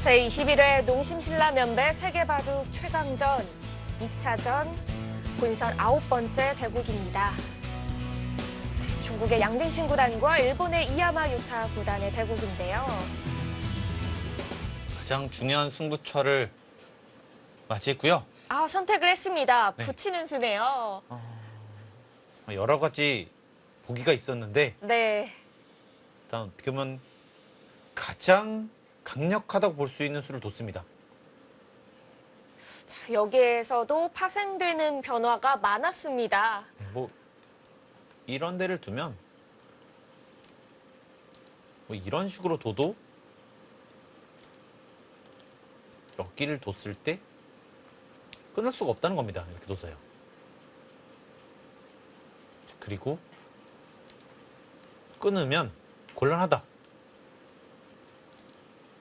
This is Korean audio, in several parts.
제21회 농심신라면배 세계바둑 최강전 2차전 본선 9번째 대국입니다. 중국의 양딩신 구단과 일본의 이야마 유타 구단의 대국인데요. 가장 중요한 승부처를 맞이했고요. 선택을 했습니다. 네. 붙이는 수네요. 여러 가지 보기가 있었는데 네. 일단 어떻게 보면 가장 강력하다고 볼 수 있는 수를 뒀습니다. 자, 여기에서도 파생되는 변화가 많았습니다. 뭐 이런 데를 두면 뭐 이런 식으로 둬도 여기를 뒀을 때 끊을 수가 없다는 겁니다. 이렇게 뒀어요. 그리고 끊으면 곤란하다.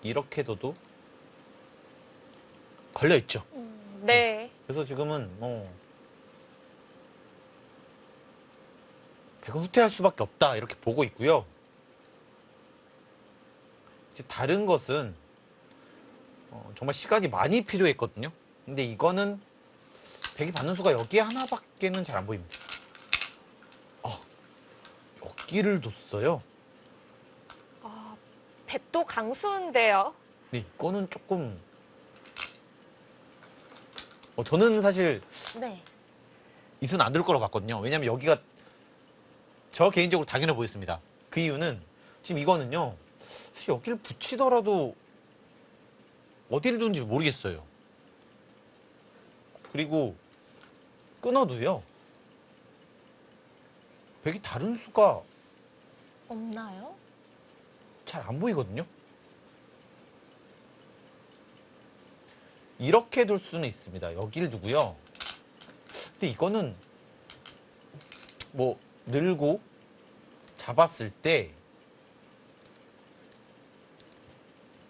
이렇게 둬도 걸려있죠. 네. 그래서 지금은 백은 후퇴할 수밖에 없다 이렇게 보고 있고요. 이제 다른 것은 정말 시간이 많이 필요했거든요. 근데 이거는 백이 받는 수가 여기 하나밖에는 잘 안 보입니다. 여기를 뒀어요. 백도 강수인데요. 근데 이거는 조금 저는 사실 네. 이 수는 안 들 거라고 봤거든요. 왜냐면 여기가 저 개인적으로 당연해 보였습니다. 그 이유는 지금 이거는요. 사실 여기를 붙이더라도 어디를 두는지 모르겠어요. 그리고 끊어도요. 백이 다른 수가 없나요? 잘 안 보이거든요. 이렇게 둘 수는 있습니다. 여기를 두고요. 근데 이거는 뭐 늘고 잡았을 때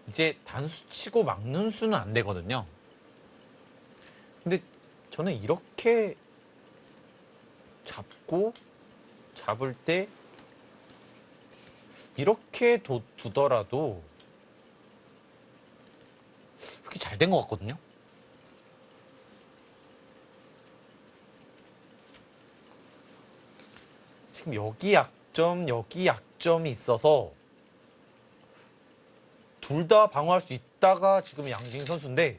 이제 단수 치고 막는 수는 안 되거든요. 근데 저는 이렇게 잡을 때 이렇게 두더라도 그렇게 잘 된 것 같거든요. 지금 여기 약점이 있어서 둘 다 방어할 수 있다가 지금 양진 선수인데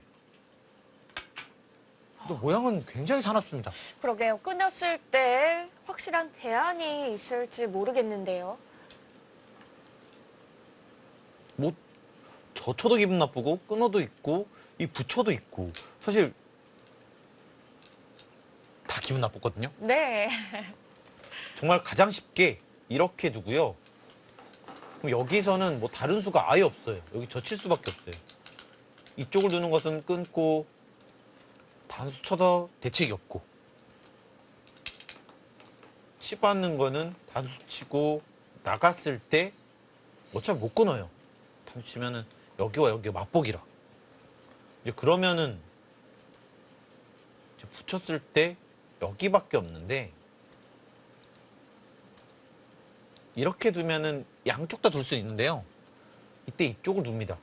또 모양은 굉장히 사납습니다. 그러게요. 끊었을 때 확실한 대안이 있을지 모르겠는데요. 뭐 젖혀도 기분 나쁘고 끊어도 있고 이 붙여도 있고 사실 다 기분 나빴거든요. 네. 정말 가장 쉽게 이렇게 두고요. 그럼 여기서는 뭐 다른 수가 아예 없어요. 여기 젖힐 수밖에 없어요. 이쪽을 두는 것은 끊고 단수 쳐도 대책이 없고 치받는 거는 단수 치고 나갔을 때 어차피 못 끊어요. 단수 치면은 여기와 여기가 맞보기라. 이제 그러면은 이제 붙였을 때 여기밖에 없는데 이렇게 두면은 양쪽 다 둘 수 있는데요. 이때 이쪽을 둡니다.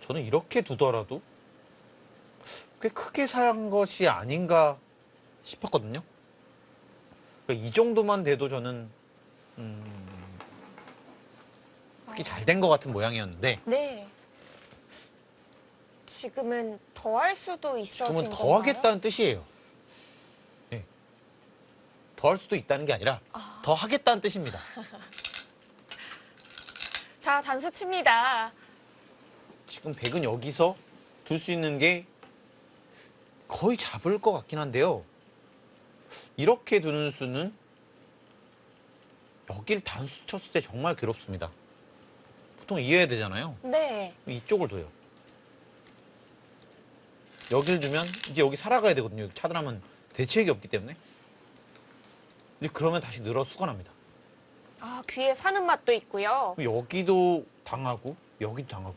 저는 이렇게 두더라도 꽤 크게 산 것이 아닌가 싶었거든요. 그러니까 이 정도만 돼도 저는 그렇게 잘 된 것 같은 모양이었는데 네. 지금은 더 할 수도 있어진 지금은 건가요? 더 하겠다는 뜻이에요. 네. 더 할 수도 있다는 게 아니라 더 하겠다는 뜻입니다. 자, 단수 칩니다. 지금 백은 여기서 둘 수 있는 게 거의 잡을 것 같긴 한데요. 이렇게 두는 수는 여길 단수 쳤을 때 정말 괴롭습니다. 보통 이해해야 되잖아요. 네. 이쪽을 둬요. 여길 두면 이제 여기 살아가야 되거든요. 여기 차단하면 대책이 없기 때문에. 이제 그러면 다시 늘어 수가 납니다. 귀에 사는 맛도 있고요. 여기도 당하고 여기도 당하고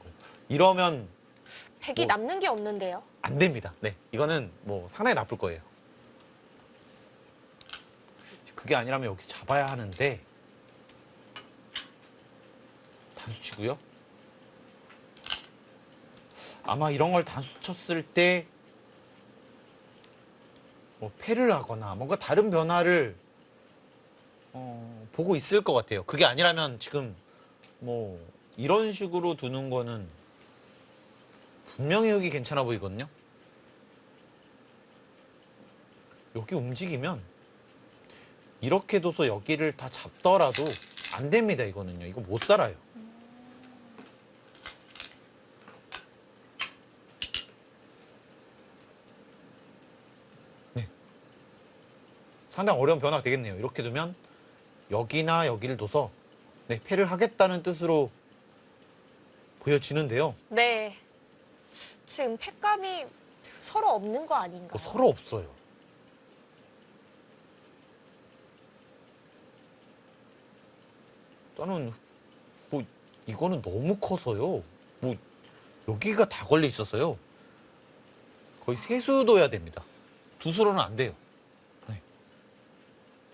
이러면 백이 남는 게 없는데요. 안 됩니다. 네, 이거는 뭐 상당히 나쁠 거예요. 그게 아니라면 여기 잡아야 하는데 단수 치고요. 아마 이런 걸 단수 쳤을 때 뭐 패를 하거나 뭔가 다른 변화를 보고 있을 것 같아요. 그게 아니라면 지금 뭐 이런 식으로 두는 거는 분명히 여기 괜찮아 보이거든요. 여기 움직이면 이렇게 둬서 여기를 다 잡더라도 안 됩니다. 이거는요. 이거 못 살아요. 네. 상당히 어려운 변화가 되겠네요. 이렇게 두면 여기나 여기를 둬서 네, 패를 하겠다는 뜻으로 보여지는데요. 네. 지금 패감이 서로 없는 거 아닌가요? 뭐 서로 없어요. 저는 뭐 이거는 너무 커서요. 뭐 여기가 다 걸려 있었어요. 거의 세수 둬야 됩니다. 두 수로는 안 돼요. 네.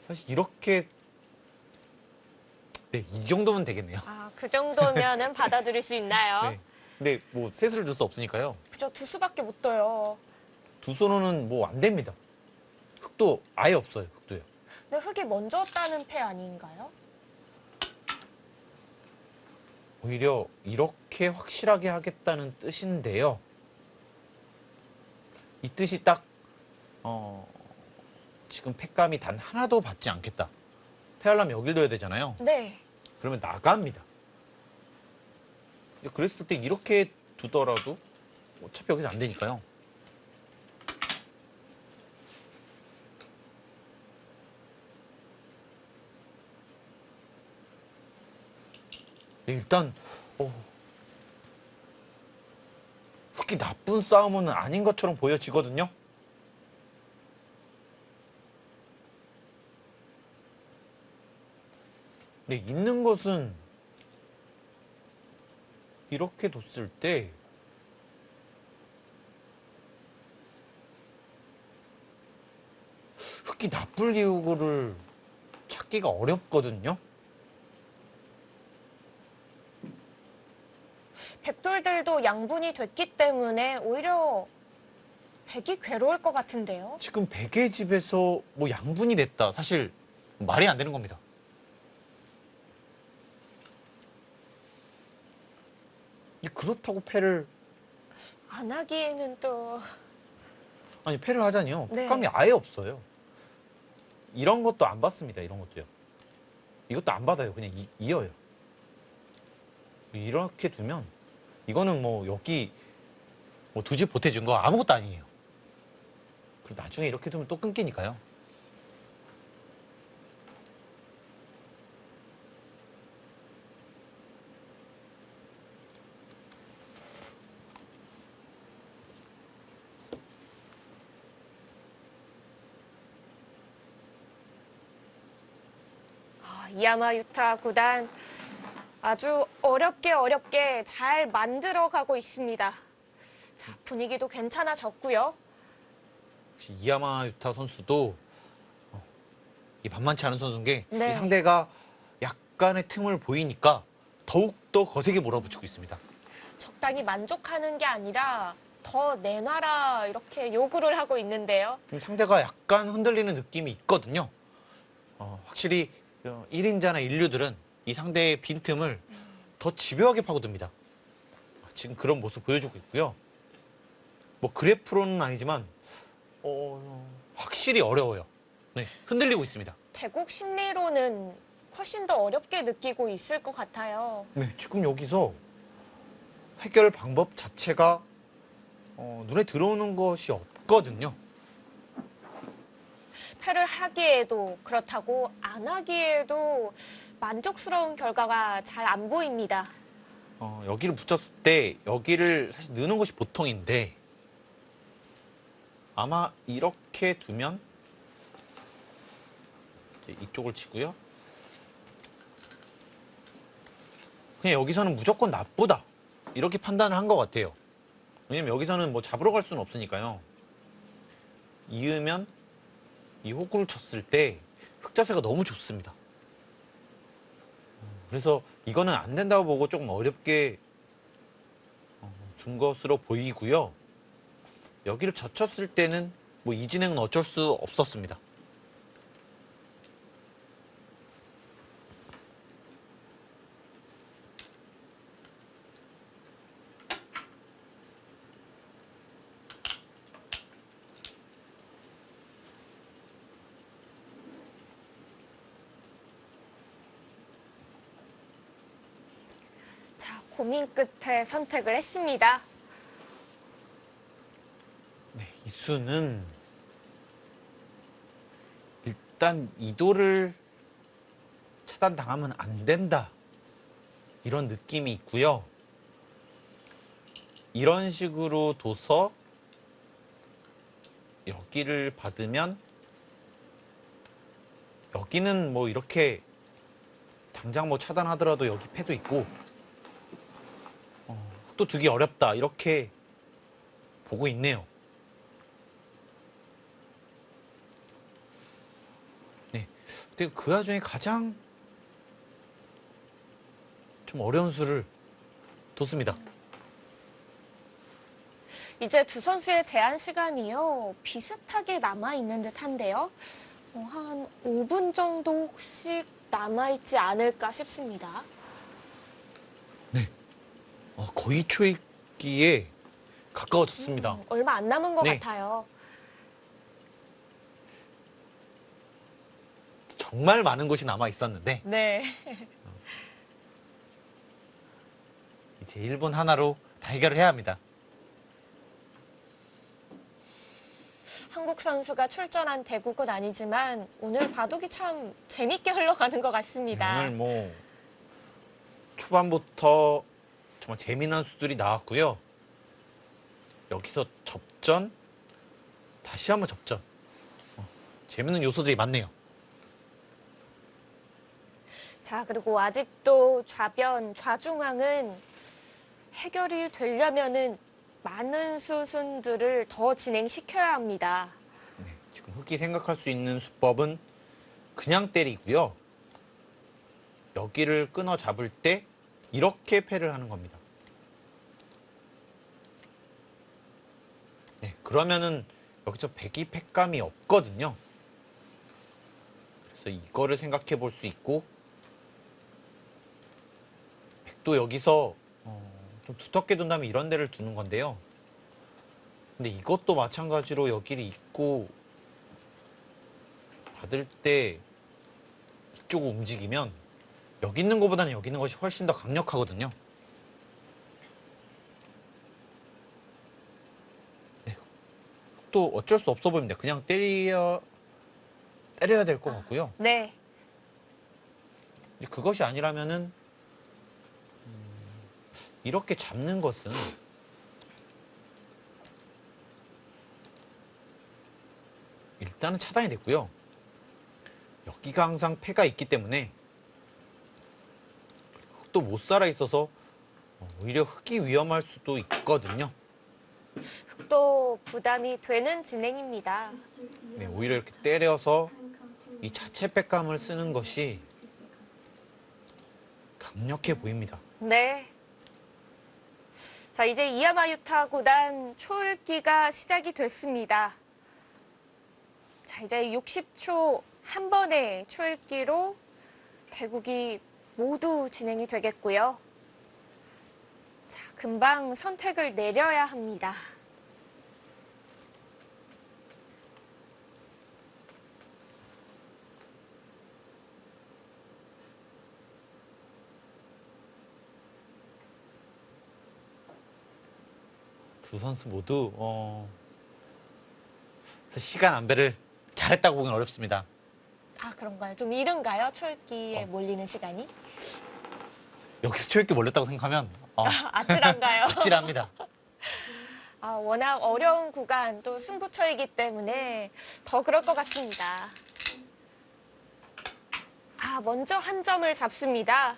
사실 이렇게 네, 이 정도면 되겠네요. 아, 그 정도면은 받아들일 수 있나요? 네. 근데 뭐 세수를 둘 수 없으니까요. 그죠, 두 수밖에 못 둬요. 두 수로는 뭐 안 됩니다. 흙도 아예 없어요. 흙도요. 근데 흙이 먼저 따는 패 아닌가요? 오히려 이렇게 확실하게 하겠다는 뜻인데요. 이 뜻이 딱 지금 패감이 단 하나도 받지 않겠다. 패하려면 여길 둬야 되잖아요. 네. 그러면 나갑니다. 그랬을 때 이렇게 두더라도 어차피 여기서 안 되니까요. 네, 일단 흙이 나쁜 싸움은 아닌 것처럼 보여지거든요. 네, 있는 것은 이렇게 뒀을 때 흙이 나쁠 이유를 찾기가 어렵거든요. 백돌들도 양분이 됐기 때문에 오히려 백이 괴로울 것 같은데요. 지금 백의 집에서 뭐 양분이 됐다. 사실 말이 안 되는 겁니다. 그렇다고 패를 안 하기에는 또 아니 패를 하자니요. 네. 촉감이 아예 없어요. 이런 것도 안 받습니다. 이런 것도요. 이것도 안 받아요. 그냥 이어요. 이렇게 두면 이거는 뭐 여기 뭐 두 집 보태준 거 아무것도 아니에요. 그리고 나중에 이렇게 두면 또 끊기니까요. 이야마 유타 구단 아주 어렵게 잘 만들어가고 있습니다. 자, 분위기도 괜찮아졌고요. 혹시 이야마 유타 선수도 이 만만치 않은 선수인 게 네. 이 상대가 약간의 틈을 보이니까 더욱더 거세게 몰아붙이고 있습니다. 적당히 만족하는 게 아니라 더 내놔라 이렇게 요구를 하고 있는데요. 지금 상대가 약간 흔들리는 느낌이 있거든요. 확실히 1인자나 인류들은 이 상대의 빈틈을 더 집요하게 파고듭니다. 지금 그런 모습 보여주고 있고요. 뭐 그래프로는 아니지만 확실히 어려워요. 네, 흔들리고 있습니다. 대국 심리로는 훨씬 더 어렵게 느끼고 있을 것 같아요. 네, 지금 여기서 해결 방법 자체가 눈에 들어오는 것이 없거든요. 패를 하기에도 그렇다고 안 하기에도 만족스러운 결과가 잘 안 보입니다. 여기를 붙였을 때 여기를 사실 넣는 것이 보통인데 아마 이렇게 두면 이제 이쪽을 치고요. 그냥 여기서는 무조건 나쁘다 이렇게 판단을 한 것 같아요. 왜냐면 여기서는 뭐 잡으러 갈 수는 없으니까요. 이으면 이 호구를 쳤을 때 흑자세가 너무 좋습니다. 그래서 이거는 안 된다고 보고 조금 어렵게 둔 것으로 보이고요. 여기를 젖혔을 때는 뭐 이 진행은 어쩔 수 없었습니다. 자, 고민 끝에 선택을 했습니다. 네, 이 수는 일단 이도를 차단당하면 안 된다. 이런 느낌이 있고요. 이런 식으로 둬서 여기를 받으면 여기는 뭐 이렇게 당장 뭐 차단하더라도 여기 패도 있고 흑도 두기 어렵다 이렇게 보고 있네요. 네, 근데 그 와중에 가장 좀 어려운 수를 뒀습니다. 이제 두 선수의 제한 시간이요. 비슷하게 남아있는 듯한데요. 한 5분 정도 혹시 남아있지 않을까 싶습니다. 네, 거의 초읽기에 가까워졌습니다. 얼마 안 남은 것 네. 같아요. 정말 많은 곳이 남아 있었는데 네. 이제 1분 하나로 다 해결을 해야 합니다. 한국 선수가 출전한 대국은 아니지만 오늘 바둑이 참 재밌게 흘러가는 것 같습니다. 오늘 뭐 초반부터 정말 재미난 수들이 나왔고요. 여기서 접전, 다시 한번 접전. 재밌는 요소들이 많네요. 자, 그리고 아직도 좌변, 좌중앙은 해결이 되려면은 많은 수순들을 더 진행시켜야 합니다. 네, 지금 흑이 생각할 수 있는 수법은 그냥 때리고요. 여기를 끊어 잡을 때 이렇게 패를 하는 겁니다. 네, 그러면은 여기서 백이 패감이 없거든요. 그래서 이거를 생각해 볼 수 있고 백도 여기서 좀 두텁게 둔 다음에 이런 데를 두는 건데요. 근데 이것도 마찬가지로 여기를 잇고 받을 때 이쪽으로 움직이면 여기 있는 것보다는 여기 있는 것이 훨씬 더 강력하거든요. 네, 또 어쩔 수 없어 보입니다. 그냥 때려야 될 것 같고요. 네. 이제 그것이 아니라면은 이렇게 잡는 것은 일단은 차단이 됐고요. 여기가 항상 패가 있기 때문에 흑도 못 살아 있어서 오히려 흑이 위험할 수도 있거든요. 또 부담이 되는 진행입니다. 네, 오히려 이렇게 때려서 이 자체 패감을 쓰는 것이 강력해 보입니다. 네. 자, 이제 이야마유타 구단 초읽기가 시작이 됐습니다. 자, 이제 60초 한 번의 초읽기로 대국이 모두 진행이 되겠고요. 자, 금방 선택을 내려야 합니다. 두 선수 모두 시간 안배를 잘했다고 보기는 어렵습니다. 아, 그런가요? 좀 이른가요? 초읽기에 몰리는 시간이? 여기서 초읽기 몰렸다고 생각하면 아찔한가요? 아찔합니다. 아, 워낙 어려운 구간, 또 승부처이기 때문에 더 그럴 것 같습니다. 아, 먼저 한 점을 잡습니다.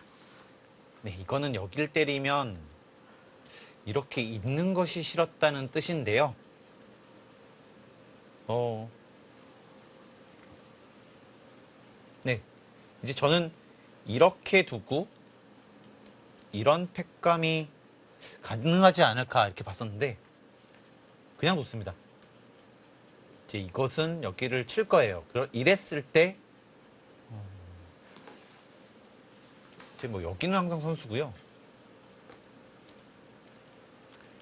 네, 이거는 여길 때리면 이렇게 있는 것이 싫었다는 뜻인데요. 네, 이제 저는 이렇게 두고 이런 팩감이 가능하지 않을까 이렇게 봤었는데 그냥 놓습니다. 이제 이것은 여기를 칠 거예요. 이랬을 때 이제 뭐 여기는 항상 선수고요.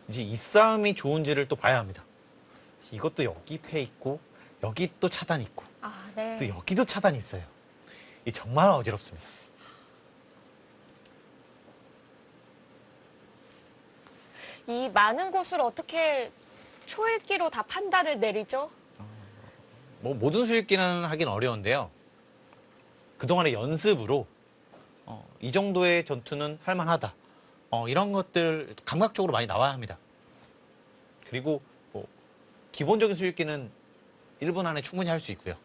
이제 이 싸움이 좋은지를 또 봐야 합니다. 이것도 여기 패 있고 여기 또 차단 있고 아, 네. 또 여기도 차단이 있어요. 이 정말 어지럽습니다. 이 많은 곳을 어떻게 초읽기로 다 판단을 내리죠? 뭐 모든 수익기는 하긴 어려운데요. 그동안의 연습으로 이 정도의 전투는 할만하다. 이런 것들 감각적으로 많이 나와야 합니다. 그리고 뭐 기본적인 수익기는 1분 안에 충분히 할 수 있고요.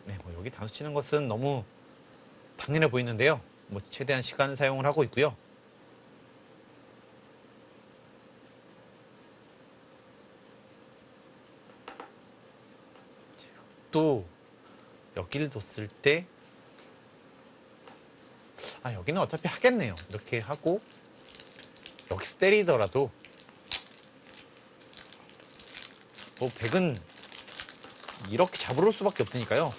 네, 뭐 여기 단수 치는 것은 너무 당연해 보이는데요. 뭐 최대한 시간 사용을 하고 있고요. 또 여기를 뒀을 때 여기는 어차피 하겠네요. 이렇게 하고 여기서 때리더라도 뭐 백은 이렇게 잡을 수밖에 없으니까요.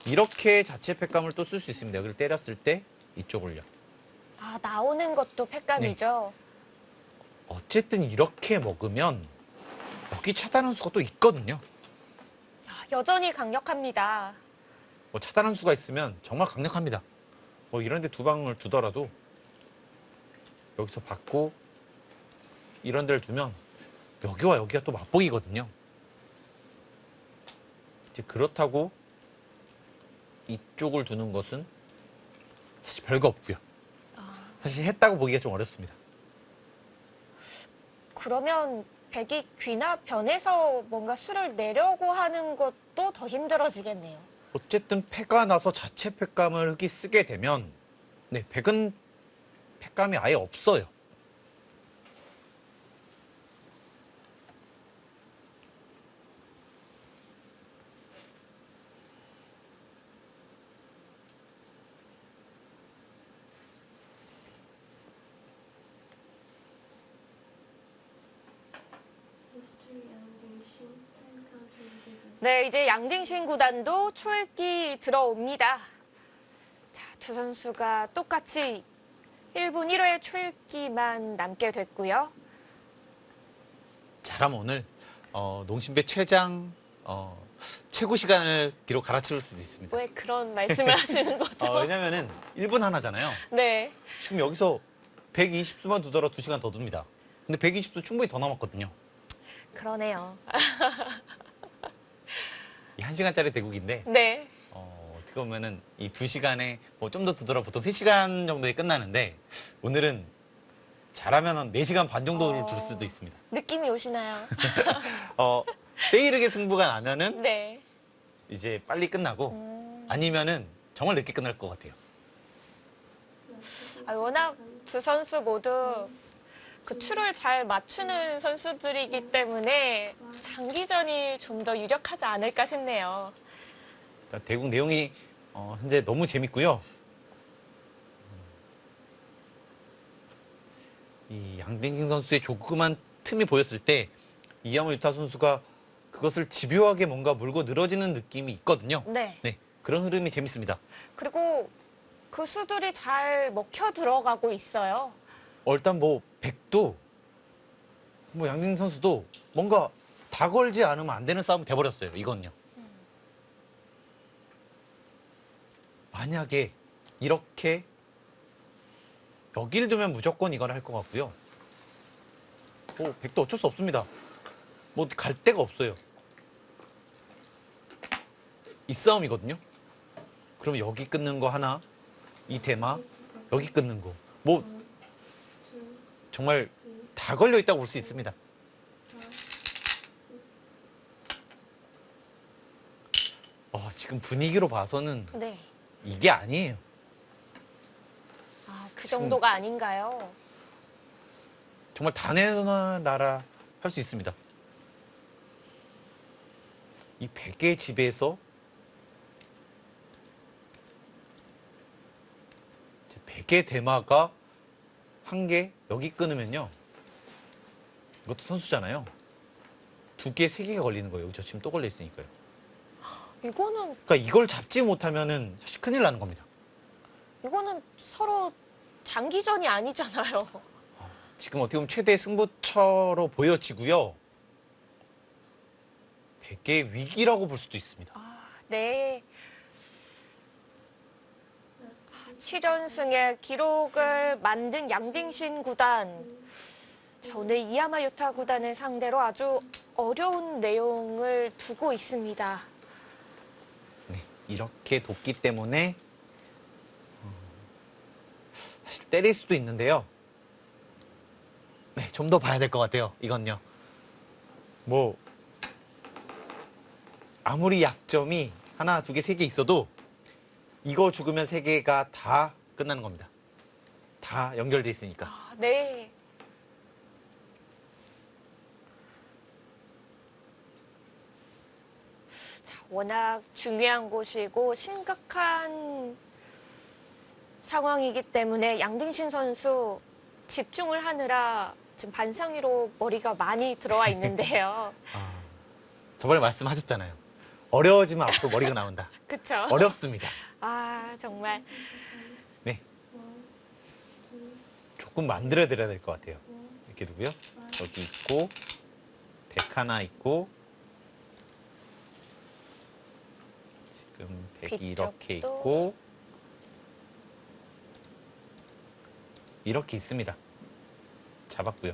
이렇게 자체 팩감을 또 쓸 수 있습니다. 여기를 때렸을 때 이쪽을요. 아, 나오는 것도 팩감이죠. 어쨌든 이렇게 먹으면 여기 차단한 수가 또 있거든요. 아, 여전히 강력합니다. 뭐 차단한 수가 있으면 정말 강력합니다. 뭐 이런 데 두 방을 두더라도 여기서 받고 이런 데를 두면 여기와 여기가 또 맞보기거든요. 이제 그렇다고 이쪽을 두는 것은 사실 별거 없고요. 사실 했다고 보기가 좀 어렵습니다. 그러면 백이 귀나 변해서 뭔가 수를 내려고 하는 것도 더 힘들어지겠네요. 어쨌든 패가 나서 자체 팩감을 흙이 쓰게 되면 백은 팩감이 아예 없어요. 네, 이제 양딩신 구단도 초읽기 들어옵니다. 자, 두 선수가 똑같이 1분 1회 초읽기만 남게 됐고요. 잘하면 오늘 농심배 최장 최고 시간을 기록 갈아치울 수도 있습니다. 왜 그런 말씀을 하시는 거죠? 왜냐면은 1분 하나잖아요. 네. 지금 여기서 120수만 두더라도 2시간 더 둡니다. 근데 120수 충분히 더 남았거든요. 그러네요. 이 1시간짜리 대국인데 네. 어떻게 보면은 이 2시간에 뭐 좀 더 두더라도 보통 3시간 정도에 끝나는데 오늘은 잘하면 4시간 반 정도를 둘 수도 있습니다. 느낌이 오시나요? 때이르게 승부가 나면은 네. 이제 빨리 끝나고 아니면은 정말 늦게 끝날 것 같아요. 워낙 두 선수 모두 그 추를 잘 맞추는 선수들이기 때문에 장기전이 좀 더 유력하지 않을까 싶네요. 일단 대국 내용이 현재 너무 재밌고요. 이 양댕king 선수의 조그만 틈이 보였을 때 이양호 유타 선수가 그것을 집요하게 뭔가 물고 늘어지는 느낌이 있거든요. 네. 그런 흐름이 재밌습니다. 그리고 그 수들이 잘 먹혀 들어가고 있어요. 일단 뭐 백도 뭐 양댕king 선수도 뭔가 다 걸지 않으면 안 되는 싸움이 돼버렸어요. 이건요. 만약에 이렇게 여길 두면 무조건 이걸 할 것 같고요. 백도 어쩔 수 없습니다. 뭐 갈 데가 없어요. 이 싸움이거든요. 그러면 여기 끊는 거 하나, 이 테마, 여기 끊는 거. 뭐 정말 다 걸려 있다고 볼 수 있습니다. 지금 분위기로 봐서는 네. 이게 아니에요. 그 정도가 아닌가요? 정말 다 내놔라 할 수 있습니다. 이 100개의 집에서 100개 대마가 한 개 여기 끊으면요. 이것도 선수잖아요. 2개, 3개가 걸리는 거예요. 저 지금 또 걸려 있으니까요. 이거는 그러니까 이걸 잡지 못하면은 사실 큰일 나는 겁니다. 서로 장기전이 아니잖아요. 지금 어떻게 보면 최대 승부처로 보여지고요. 100개의 위기라고 볼 수도 있습니다. 네. 7연승의 기록을 만든 양딩신 구단. 자, 오늘 이야마 유타 구단을 상대로 아주 어려운 내용을 두고 있습니다. 네, 이렇게 뒀기 때문에 사실 때릴 수도 있는데요. 네, 좀 더 봐야 될 것 같아요. 이건요. 뭐 아무리 약점이 하나, 2개, 3개 있어도 이거 죽으면 3개가 다 끝나는 겁니다. 다 연결돼 있으니까. 네. 자, 워낙 중요한 곳이고 심각한 상황이기 때문에 양딩신 선수 집중을 하느라 지금 반상 위로 머리가 많이 들어와 있는데요. 저번에 말씀하셨잖아요. 어려워지면 앞으로 머리가 나온다. 그쵸? 어렵습니다. 아, 정말. 네. 조금 만들어 드려야 될 것 같아요. 이렇게 두고요. 여기 있고, 100 하나 있고, 지금 100이 이렇게 뒤쪽도. 있고, 이렇게 있습니다. 잡았고요.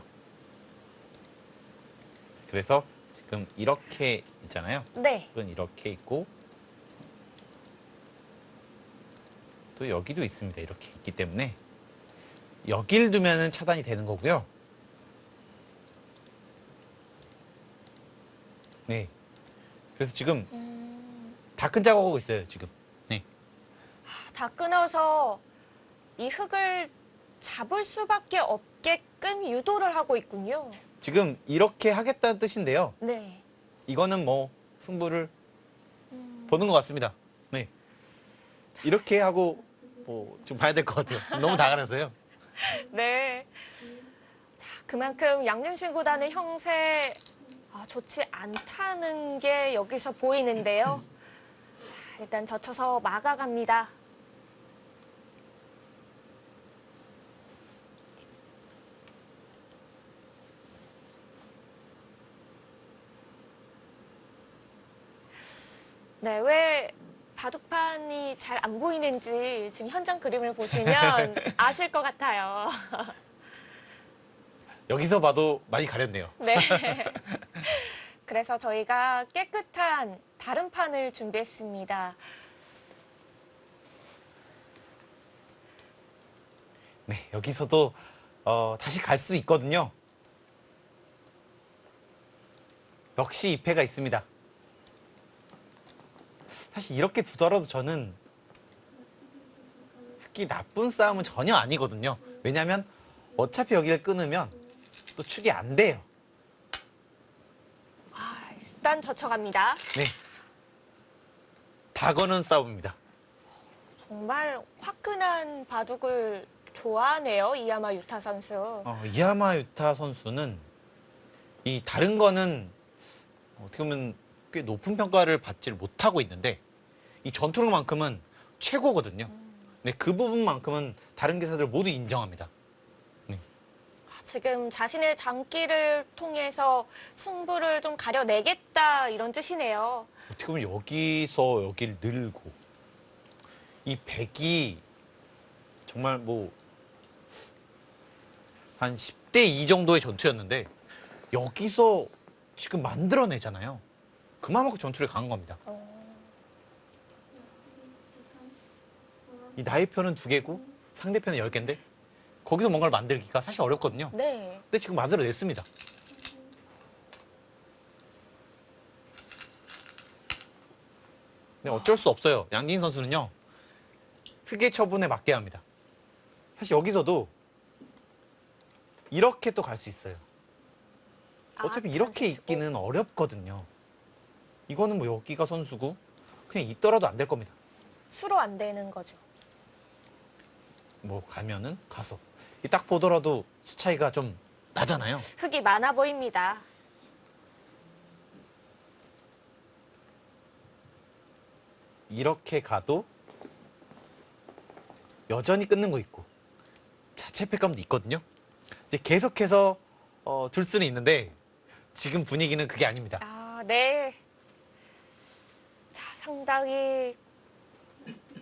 그래서 지금 이렇게 있잖아요. 네. 이건 이렇게 있고, 또 여기도 있습니다. 이렇게 있기 때문에 여길 두면은 차단이 되는 거고요. 네. 그래서 지금 다 큰 작업하고 있어요. 지금. 네. 다 끊어서 이 흙을 잡을 수밖에 없게끔 유도를 하고 있군요. 지금 이렇게 하겠다는 뜻인데요. 네. 이거는 뭐 승부를 보는 것 같습니다. 네. 이렇게 하고 뭐 좀 봐야 될 것 같아요. 너무 다 가려서요. 네. 자, 그만큼 양윤신 구단의 형세 좋지 않다는 게 여기서 보이는데요. 자, 일단 젖혀서 막아갑니다. 네, 왜 바둑판이 잘 안 보이는지 지금 현장 그림을 보시면 아실 것 같아요. 여기서 봐도 많이 가렸네요. 네. 그래서 저희가 깨끗한 다른 판을 준비했습니다. 네, 여기서도 다시 갈 수 있거든요. 역시 2패가 있습니다. 사실 이렇게 두더라도 저는 특히 나쁜 싸움은 전혀 아니거든요. 왜냐하면 어차피 여기를 끊으면 또 축이 안 돼요. 일단 젖혀갑니다. 네. 다 거는 싸움입니다. 정말 화끈한 바둑을 좋아하네요, 이야마 유타 선수. 이야마 유타 선수는 이 다른 거는 어떻게 보면 꽤 높은 평가를 받지를 못하고 있는데 이 전투력만큼은 최고거든요. 네, 그 부분만큼은 다른 기사들 모두 인정합니다. 지금 자신의 장기를 통해서 승부를 좀 가려내겠다 이런 뜻이네요. 어떻게 보면 여기서 여길 늘고 이 100이 정말 뭐 한 10대 2 정도의 전투였는데 여기서 지금 만들어내잖아요. 그만큼 전투를 강한 겁니다. 이 나의 편은 2개고 상대편은 10개인데 거기서 뭔가를 만들기가 사실 어렵거든요. 네. 근데 지금 만들어냈습니다. 근데 어쩔 수 없어요. 양진 선수는요. 특의 처분에 맞게 합니다. 사실 여기서도 이렇게 또 갈 수 있어요. 아, 어차피 이렇게 단수 치고. 있기는 어렵거든요. 이거는 뭐 여기가 선수고 그냥 있더라도 안 될 겁니다. 수로 안 되는 거죠. 뭐 가면은 가서 이 딱 보더라도 수 차이가 좀 나잖아요. 흙이 많아 보입니다. 이렇게 가도 여전히 끊는 거 있고 자체 팩감도 있거든요. 이제 계속해서 둘 수는 있는데 지금 분위기는 그게 아닙니다. 아, 네. 자, 상당히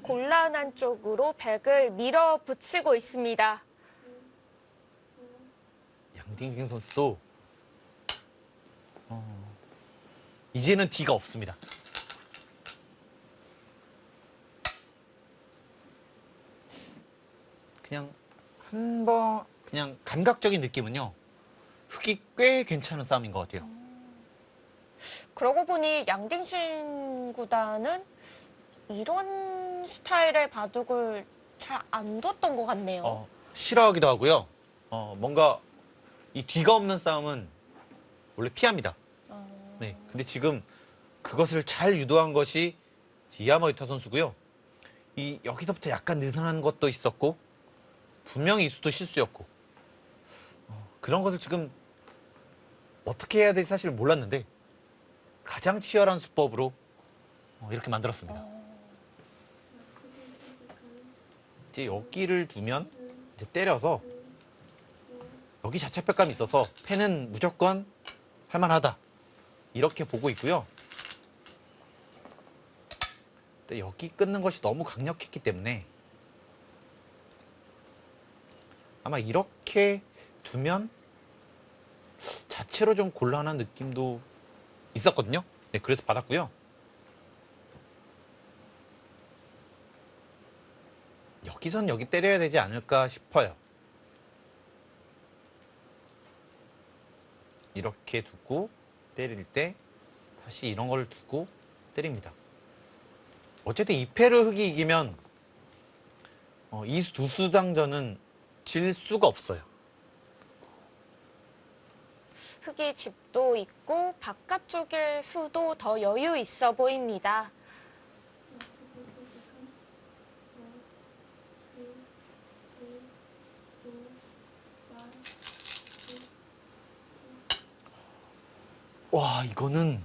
곤란한 쪽으로 백을 밀어붙이고 있습니다. 양딩딩 선수도 이제는 뒤가 없습니다. 그냥 한 번 그냥 감각적인 느낌은요. 흙이 꽤 괜찮은 싸움인 것 같아요. 그러고 보니 양딩신 구단은 이런 스타일의 바둑을 잘 안 뒀던 것 같네요. 싫어하기도 하고요. 뭔가 이 뒤가 없는 싸움은 원래 피합니다. 네, 근데 지금 그것을 잘 유도한 것이 이야마 유타 선수고요. 이 여기서부터 약간 느슨한 것도 있었고 분명히 이수도 실수였고 그런 것을 지금 어떻게 해야 될지 사실 몰랐는데 가장 치열한 수법으로 이렇게 만들었습니다. 이제 여기를 두면 이제 때려서 여기 자체 팩감이 있어서 패는 무조건 할만하다 이렇게 보고 있고요. 근데 여기 끊는 것이 너무 강력했기 때문에 아마 이렇게 두면 자체로 좀 곤란한 느낌도 있었거든요. 네, 그래서 받았고요. 여기선 여기 때려야 되지 않을까 싶어요. 이렇게 두고 때릴 때 다시 이런 걸 두고 때립니다. 어쨌든 2패를 흙이 이기면 이 두 수장전은 질 수가 없어요. 흙이 집도 있고 바깥쪽의 수도 더 여유 있어 보입니다. 와, 이거는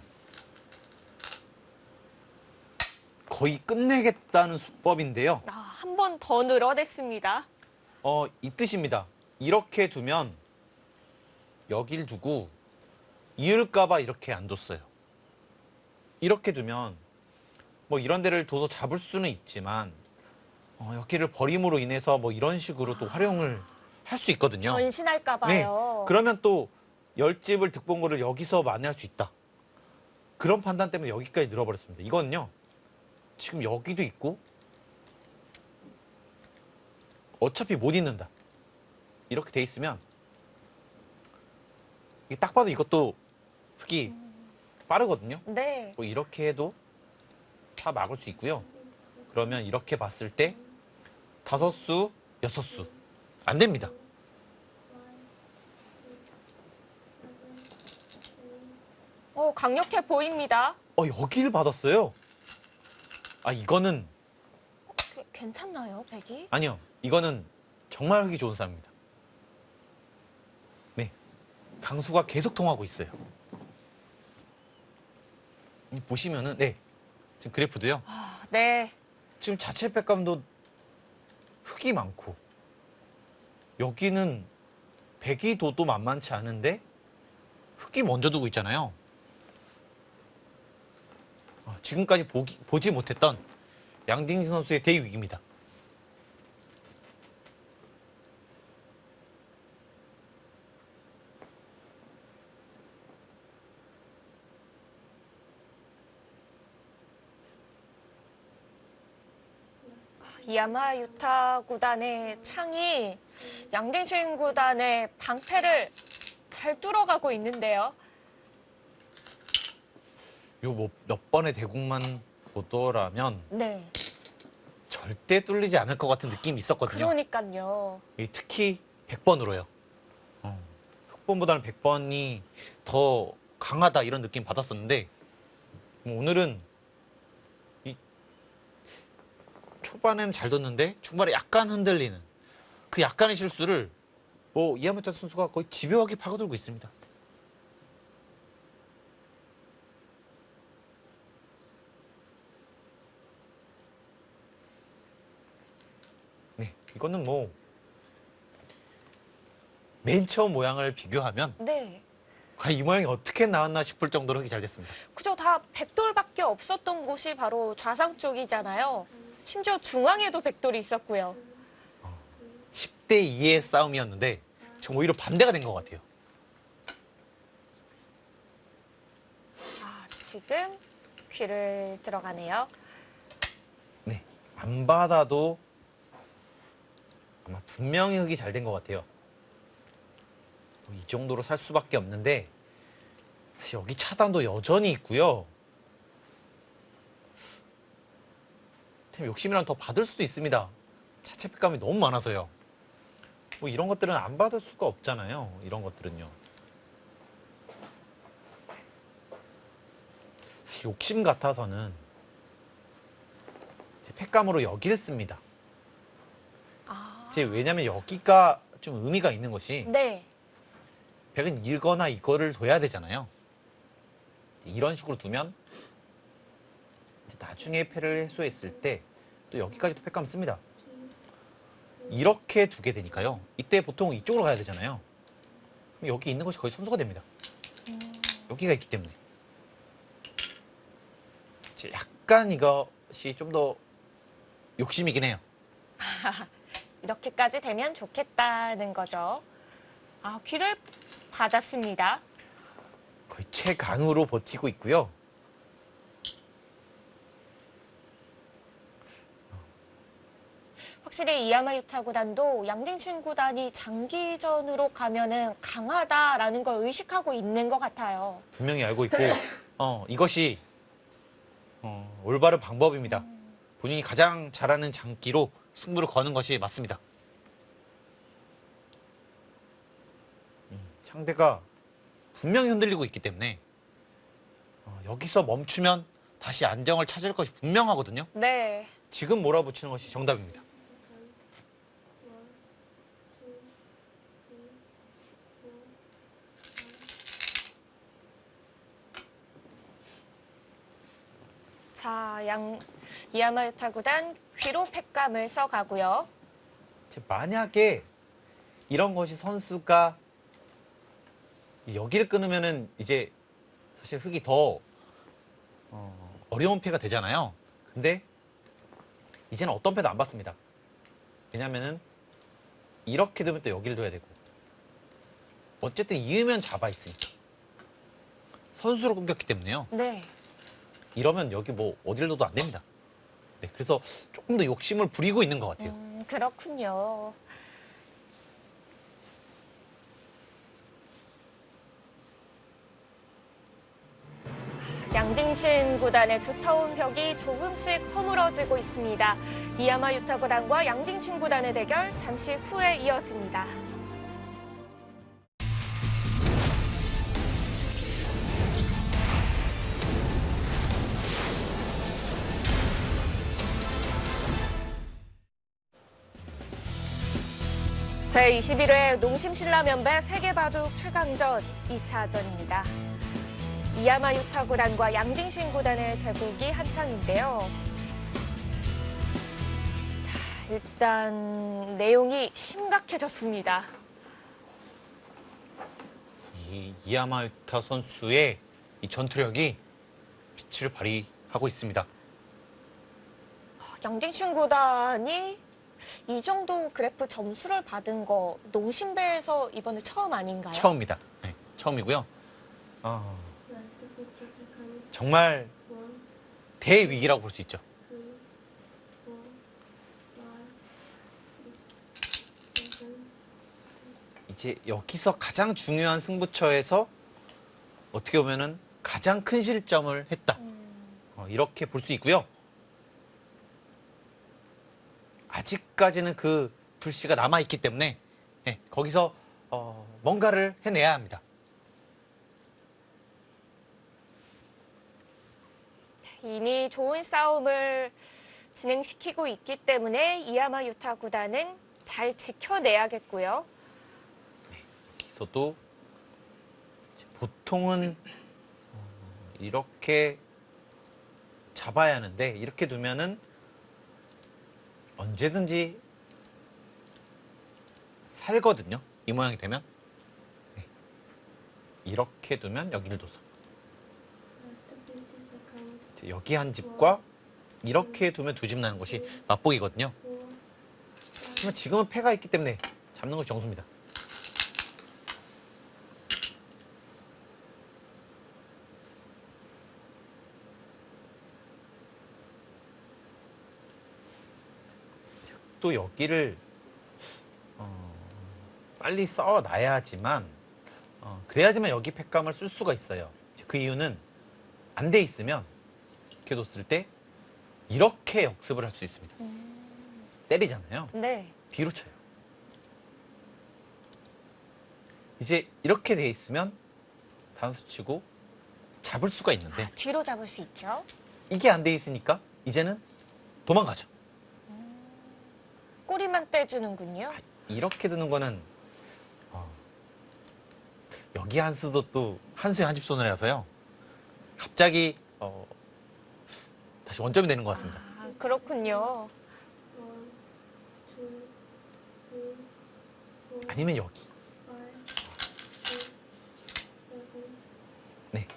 거의 끝내겠다는 수법인데요. 아, 한 번 더 늘어냈습니다. 이 뜻입니다. 이렇게 두면 여길 두고 이을까봐 이렇게 안 뒀어요. 이렇게 두면 뭐 이런 데를 둬서 잡을 수는 있지만 여기를 버림으로 인해서 뭐 이런 식으로 또 활용을 할 수 있거든요. 변신할까 네. 봐요. 그러면 또 열집을 득본 거를 여기서 만회할 수 있다. 그런 판단 때문에 여기까지 늘어버렸습니다. 이거는요. 지금 여기도 있고 어차피 못 잊는다. 이렇게 돼 있으면 이게 딱 봐도 이것도 흙이 빠르거든요. 네. 뭐 이렇게 해도 다 막을 수 있고요. 그러면 이렇게 봤을 때 5수, 6수 안 됩니다. 강력해 보입니다. 여기를 받았어요. 이거는 괜찮나요, 백이? 아니요. 이거는 정말 하기 좋은 싸움입니다. 네. 강수가 계속 통하고 있어요. 보시면은 네. 지금 그래프도요. 네. 지금 자체 백감도 흙이 많고 여기는 백이 둬도 만만치 않은데 흙이 먼저 두고 있잖아요. 지금까지 보지 못했던 양딩진 선수의 대위기입니다. 야마 유타 구단의 창이 양딩신 구단의 방패를 잘 뚫어가고 있는데요. 요 뭐 몇 번의 대국만 보더라면 네. 절대 뚫리지 않을 것 같은 느낌이 있었거든요. 그러니까요. 특히 100번으로요. 10번보다는 100번이 더 강하다 이런 느낌 받았었는데 오늘은 이 초반엔 잘 뒀는데 중반에 약간 흔들리는 그 약간의 실수를 이하메타 선수가 거의 집요하게 파고들고 있습니다. 네, 이거는 맨 처음 모양을 비교하면 네. 과연 이 모양이 어떻게 나왔나 싶을 정도로 흙이 잘 됐습니다. 그죠. 다 백돌밖에 없었던 곳이 바로 좌상 쪽이잖아요. 심지어 중앙에도 백돌이 있었고요. 10대 2의 싸움이었는데 지금 오히려 반대가 된 것 같아요. 지금 귀를 들어가네요. 네, 안 받아도 아마 분명히 흙이 잘 된 것 같아요. 이 정도로 살 수밖에 없는데 사실 여기 차단도 여전히 있고요. 욕심이랑 더 받을 수도 있습니다. 자체 핏감이 너무 많아서요. 이런 것들은 안 받을 수가 없잖아요. 이런 것들은요. 사실 욕심 같아서는 핏감으로 여기를 씁니다. 왜냐면 여기가 좀 의미가 있는 것이 네. 백은 이거나 이거를 둬야 되잖아요. 이런 식으로 두면 나중에 패를 해소했을 때 또 여기까지도 팩감 씁니다. 이렇게 두게 되니까요. 이때 보통 이쪽으로 가야 되잖아요. 그럼 여기 있는 것이 거의 선수가 됩니다. 여기가 있기 때문에. 약간 이것이 좀 더 욕심이긴 해요. 이렇게까지 되면 좋겠다는 거죠. 귀를 받았습니다. 거의 최강으로 버티고 있고요. 확실히 이야마 유타 구단도 양딩신 구단이 장기전으로 가면은 강하다라는 걸 의식하고 있는 것 같아요. 분명히 알고 있고 이것이 올바른 방법입니다. 본인이 가장 잘하는 장기로 승부를 거는 것이 맞습니다. 상대가 분명히 흔들리고 있기 때문에 여기서 멈추면 다시 안정을 찾을 것이 분명하거든요. 네. 지금 몰아붙이는 것이 정답입니다. 자, 이야마 유타 구단 귀로 팩감을 써가고요. 만약에 이런 것이 선수가 여기를 끊으면은 이제 사실 흙이 더 어려운 패가 되잖아요. 근데 이제는 어떤 패도 안 받습니다. 왜냐면은 이렇게 되면 또 여기를 둬야 되고 어쨌든 이으면 잡아 있으니까 선수로 끊겼기 때문에요. 네. 이러면 여기 어딜 둬도 안 됩니다. 네, 그래서 조금 더 욕심을 부리고 있는 것 같아요. 그렇군요. 양딩신 구단의 두터운 벽이 조금씩 허물어지고 있습니다. 이야마 유타 구단과 양딩신 구단의 대결 잠시 후에 이어집니다. 제21회 농심신라면배 세계바둑 최강전 2차전입니다. 이야마 유타 구단과 양딩신 구단의 대국이 한창인데요. 자, 일단 내용이 심각해졌습니다. 이야마유타 선수의 이 전투력이 빛을 발휘하고 있습니다. 양딩신 구단이 이 정도 그래프 점수를 받은 거 농심배에서 이번에 처음 아닌가요? 처음입니다. 네, 처음이고요. 정말 대위기라고 볼 수 있죠. 이제 여기서 가장 중요한 승부처에서 어떻게 보면은 가장 큰 실점을 했다. 이렇게 볼 수 있고요. 아직까지는 그 불씨가 남아있기 때문에 거기서 뭔가를 해내야 합니다. 이미 좋은 싸움을 진행시키고 있기 때문에 이야마 유타 구단은 잘 지켜내야겠고요. 여기서도 보통은 이렇게 잡아야 하는데 이렇게 두면은 언제든지 살거든요. 이 모양이 되면. 네. 이렇게 두면 여기를 둬서 이제 여기 한 집과 이렇게 두면 두 집 나는 것이 맛보기거든요. 하지만 지금은 패가 있기 때문에 잡는 것이 정수입니다. 또 여기를 빨리 써놔야지만 그래야지만 여기 팩감을 쓸 수가 있어요. 그 이유는 안 돼 있으면 이렇게 뒀을 때 이렇게 역습을 할 수 있습니다. 때리잖아요. 네. 뒤로 쳐요. 이제 이렇게 돼 있으면 단수 치고 잡을 수가 있는데 뒤로 잡을 수 있죠. 이게 안 돼 있으니까 이제는 도망가죠. 꼬리만 떼주는군요. 이렇게 두는 거는 여기 한 수도 또 한 수에 한 집 손해라서요. 갑자기 다시 원점이 되는 것 같습니다. 아, 그렇군요. 아니면 여기. 네,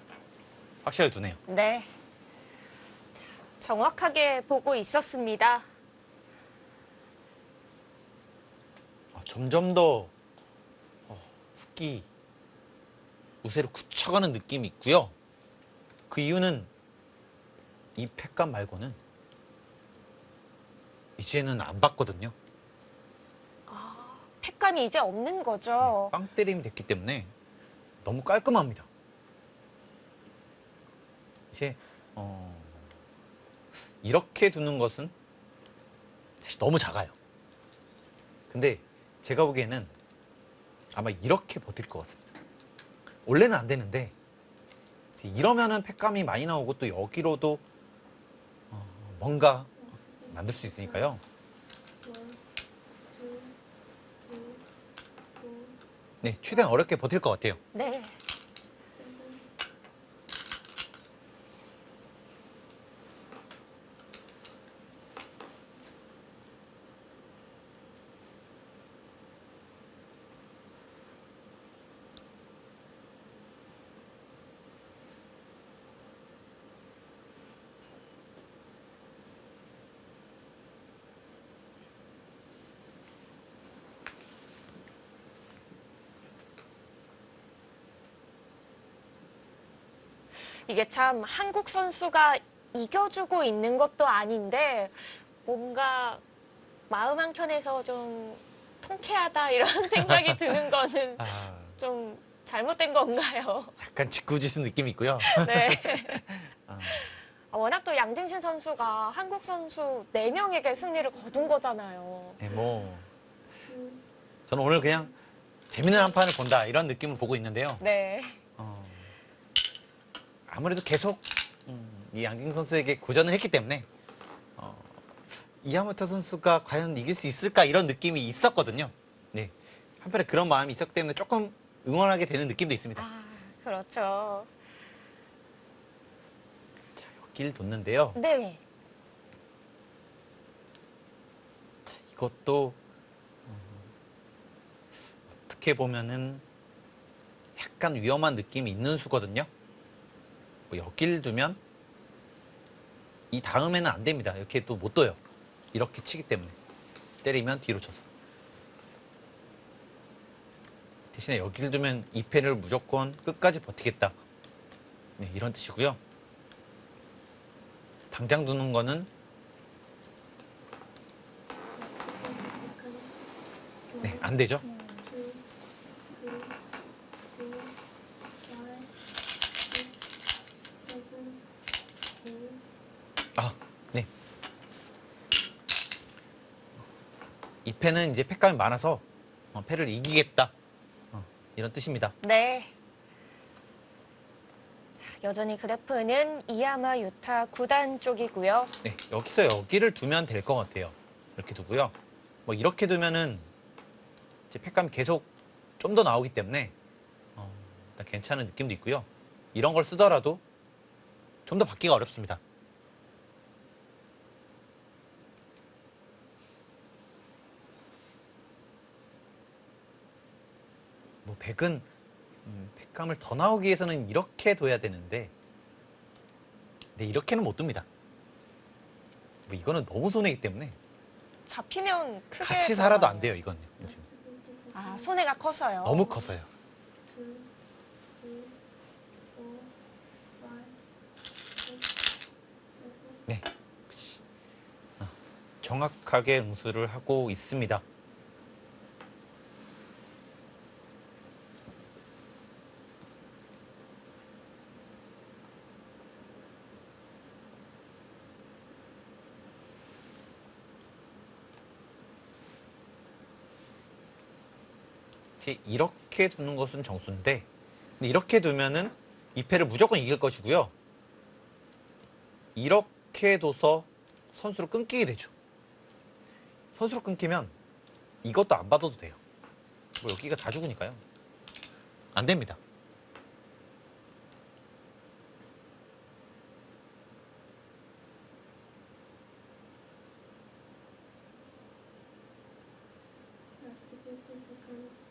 확실하게 두네요. 네. 자, 정확하게 보고 있었습니다. 점점 더 훅이 우세를 굳혀가는 느낌이 있고요. 그 이유는 이 팩감 말고는 이제는 안 받거든요. 팩감이 이제 없는 거죠. 빵 때림이 됐기 때문에 너무 깔끔합니다. 이제 이렇게 두는 것은 사실 너무 작아요. 근데 제가 보기에는 아마 이렇게 버틸 것 같습니다. 원래는 안 되는데 이러면은 팩감이 많이 나오고 또 여기로도 뭔가 만들 수 있으니까요. 네, 최대한 어렵게 버틸 것 같아요. 네. 이게 참 한국 선수가 이겨주고 있는 것도 아닌데 뭔가 마음 한켠에서 좀 통쾌하다 이런 생각이 드는 거는 좀 잘못된 건가요? 약간 짓궂으신 느낌이 있고요. 네. 워낙 또 양진신 선수가 한국 선수 4명에게 승리를 거둔 거잖아요. 네, 저는 오늘 그냥 재밌는 한 판을 본다 이런 느낌을 보고 있는데요. 네. 아무래도 계속 이 양진 선수에게 고전을 했기 때문에 이야모토 선수가 과연 이길 수 있을까 이런 느낌이 있었거든요. 네, 한편에 그런 마음이 있었기 때문에 조금 응원하게 되는 느낌도 있습니다. 아, 그렇죠. 자, 여기를 뒀는데요. 네. 자, 이것도 어떻게 보면은 약간 위험한 느낌이 있는 수거든요. 여기를 두면 이 다음에는 안 됩니다. 이렇게 또 못 둬요. 이렇게 치기 때문에 때리면 뒤로 쳐서 대신에 여기를 두면 이 펜을 무조건 끝까지 버티겠다. 네, 이런 뜻이고요. 당장 두는 거는 네, 안 되죠. 네. 이 패는 이제 패감이 많아서 패를 이기겠다. 이런 뜻입니다. 네. 자, 여전히 그래프는 이야마 유타 9단 쪽이고요. 네, 여기서 여기를 두면 될 것 같아요. 이렇게 두고요. 뭐 이렇게 두면은 이제 팩감이 계속 좀 더 나오기 때문에 일단 괜찮은 느낌도 있고요. 이런 걸 쓰더라도 좀 더 받기가 어렵습니다. 뭐 백은 팩감을 더 나오기 위해서는 이렇게 둬야 되는데 근데 이렇게는 못 둡니다. 뭐 이거는 너무 손해이기 때문에 잡히면 크게 같이 살아도 안 들어가네요. 돼요, 이건요. 이제 아, 손해가 커서요. 너무 커서요. 네. 정확하게 응수를 하고 있습니다. 이제 이렇게 두는 것은 정수인데 근데 이렇게 두면은 이 패를 무조건 이길 것이고요. 이렇게 둬서 선수로 끊기게 되죠. 선수로 끊기면 이것도 안 받아도 돼요. 뭐 여기가 다 죽으니까요. 안 됩니다. Last 50 seconds.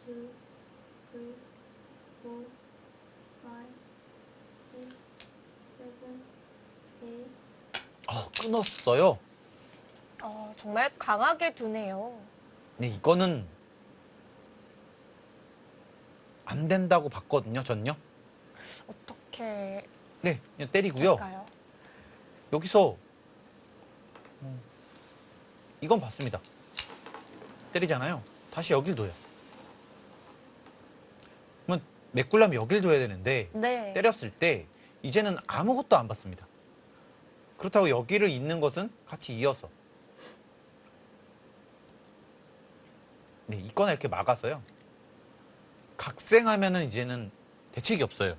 1, 2, 3, 4, 5, 6, 7, 8. 끊었어요. 정말 강하게 두네요. 네, 이거는 안 된다고 봤거든요, 전요. 어떻게 네, 그냥 때리고요. 될까요? 여기서 이건 봤습니다. 때리잖아요. 다시 여길 둬요. 그러면 메꾸려면 여길 둬야 되는데 네. 때렸을 때 이제는 아무것도 안 받습니다. 그렇다고 여기를 잇는 것은 같이 이어서 네, 있거나 이렇게 막아서요. 각생하면은 이제는 대책이 없어요.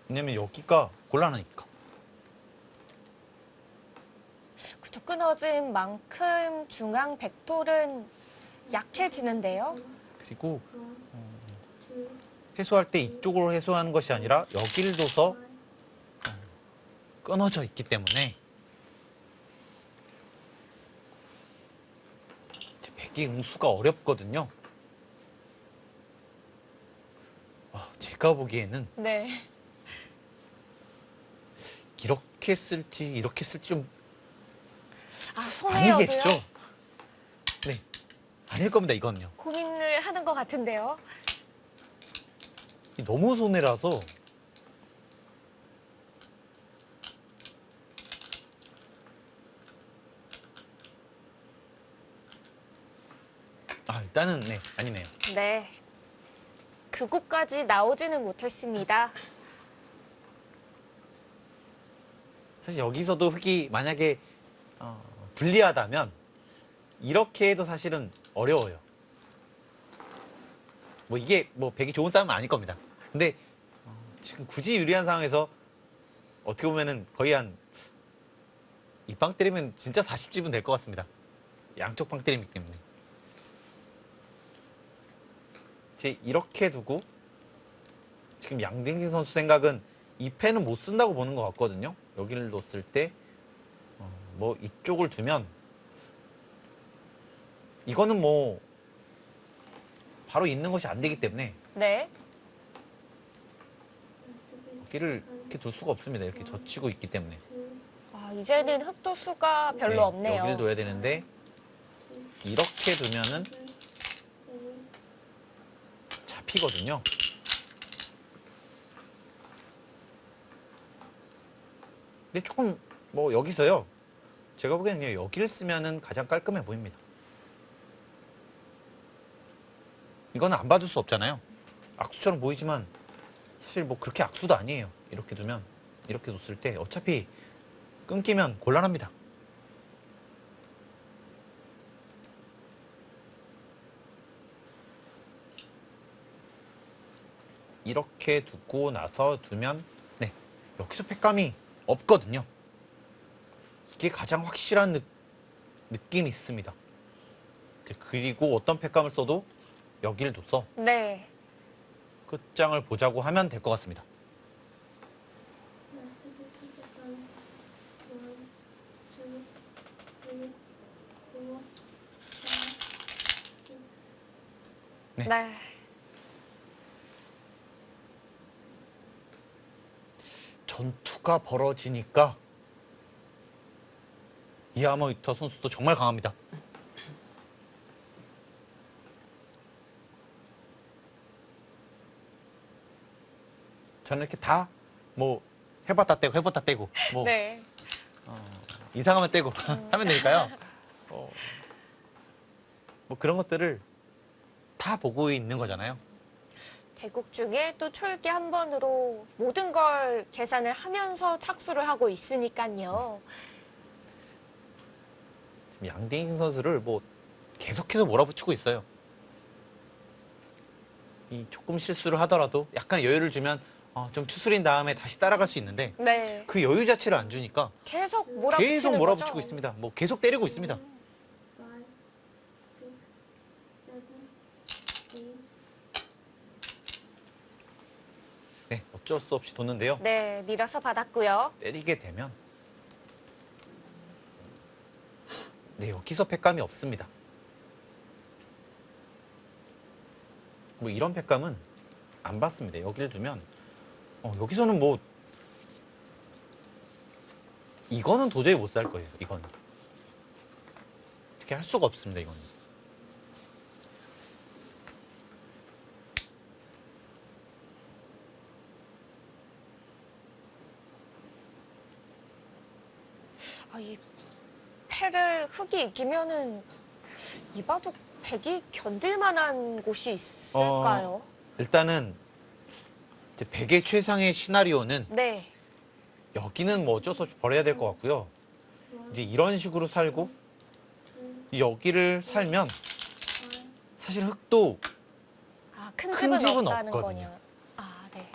왜냐면 여기가 곤란하니까. 그쵸, 끊어진 만큼 중앙 벡돌은 약해지는데요. 그리고 1, 2, 해소할 때 이쪽으로 해소하는 것이 아니라 여기를 둬서 5. 끊어져 있기 때문에 이제 백이 응수가 어렵거든요. 제가 보기에는 네. 이렇게 쓸지 이렇게 쓸지 좀 손해여도요? 아니겠죠. 네, 아닐 겁니다. 이건요. 고민을 하는 것 같은데요. 너무 손해라서 일단은 네, 아니네요. 네. 그곳까지 나오지는 못했습니다. 사실 여기서도 흙이 만약에 불리하다면 이렇게 해도 사실은 어려워요. 뭐 이게 뭐 백이 좋은 싸움은 아닐 겁니다. 근데 지금 굳이 유리한 상황에서 어떻게 보면은 거의 한 이 빵 때리면 진짜 40집은 될 것 같습니다. 양쪽 빵 때리기 때문에. 이제 이렇게 두고 지금 양딩진 선수 생각은 이 패는 못 쓴다고 보는 것 같거든요. 여기를 놓았을 때 뭐 이쪽을 두면 이거는 뭐 바로 있는 것이 안 되기 때문에 네. 여기를 이렇게 둘 수가 없습니다. 이렇게 젖히고 있기 때문에. 이제는 흑도 수가 별로 네, 없네요. 여기를 둬야 되는데 이렇게 두면은 잡히거든요. 근데 조금 뭐 여기서요. 제가 보기에는 여기를 쓰면은 가장 깔끔해 보입니다. 이거는 안 봐줄 수 없잖아요. 악수처럼 보이지만 사실 뭐 그렇게 악수도 아니에요. 이렇게 두면 이렇게 뒀을 때 어차피 끊기면 곤란합니다. 이렇게 두고 나서 두면 네, 여기서 팩감이 없거든요. 이게 가장 확실한 느낌이 있습니다. 그리고 어떤 팩감을 써도 여기를 둬서 네. 끝장을 보자고 하면 될 것 같습니다. Last 50 seconds. 1, 2, 3, 4, 5, 6. 네. 네. 전투가 벌어지니까 이야마위터 선수도 정말 강합니다. 저는 이렇게 다 뭐 해봤다 떼고 해봤다 떼고 뭐 네. 이상하면 떼고 하면 되니까요. 뭐 그런 것들을 다 보고 있는 거잖아요. 대국 중에 또 초읽기 한 번으로 모든 걸 계산을 하면서 착수를 하고 있으니까요. 지금 양딩 선수를 뭐 계속해서 몰아붙이고 있어요. 이 조금 실수를 하더라도 약간 여유를 주면 좀 추스린 다음에 다시 따라갈 수 있는데 네. 그 여유 자체를 안 주니까 계속 몰아붙이는 계속 몰아붙이고 거죠? 있습니다. 뭐 계속 때리고 있습니다. 5, 6, 7, 8. 네, 어쩔 수 없이 뒀는데요. 네, 밀어서 받았고요. 때리게 되면 네, 여기서 팩감이 없습니다. 뭐 이런 팩감은 안 받습니다. 여기를 두면 여기서는 뭐 이거는 도저히 못 살 거예요. 이거는 어떻게 할 수가 없습니다. 이거는. 이 패를 흙이 이기면은 이 바둑 백이 견딜 만한 곳이 있을까요? 일단은 이제 100의 최상의 시나리오는 네. 여기는 뭐 어쩔 수 없이 버려야 될 것 같고요. 이제 이런 식으로 살고 여기를 살면 사실 흙도 큰 큰 집은 집은 없다는 없거든요. 거냐. 네.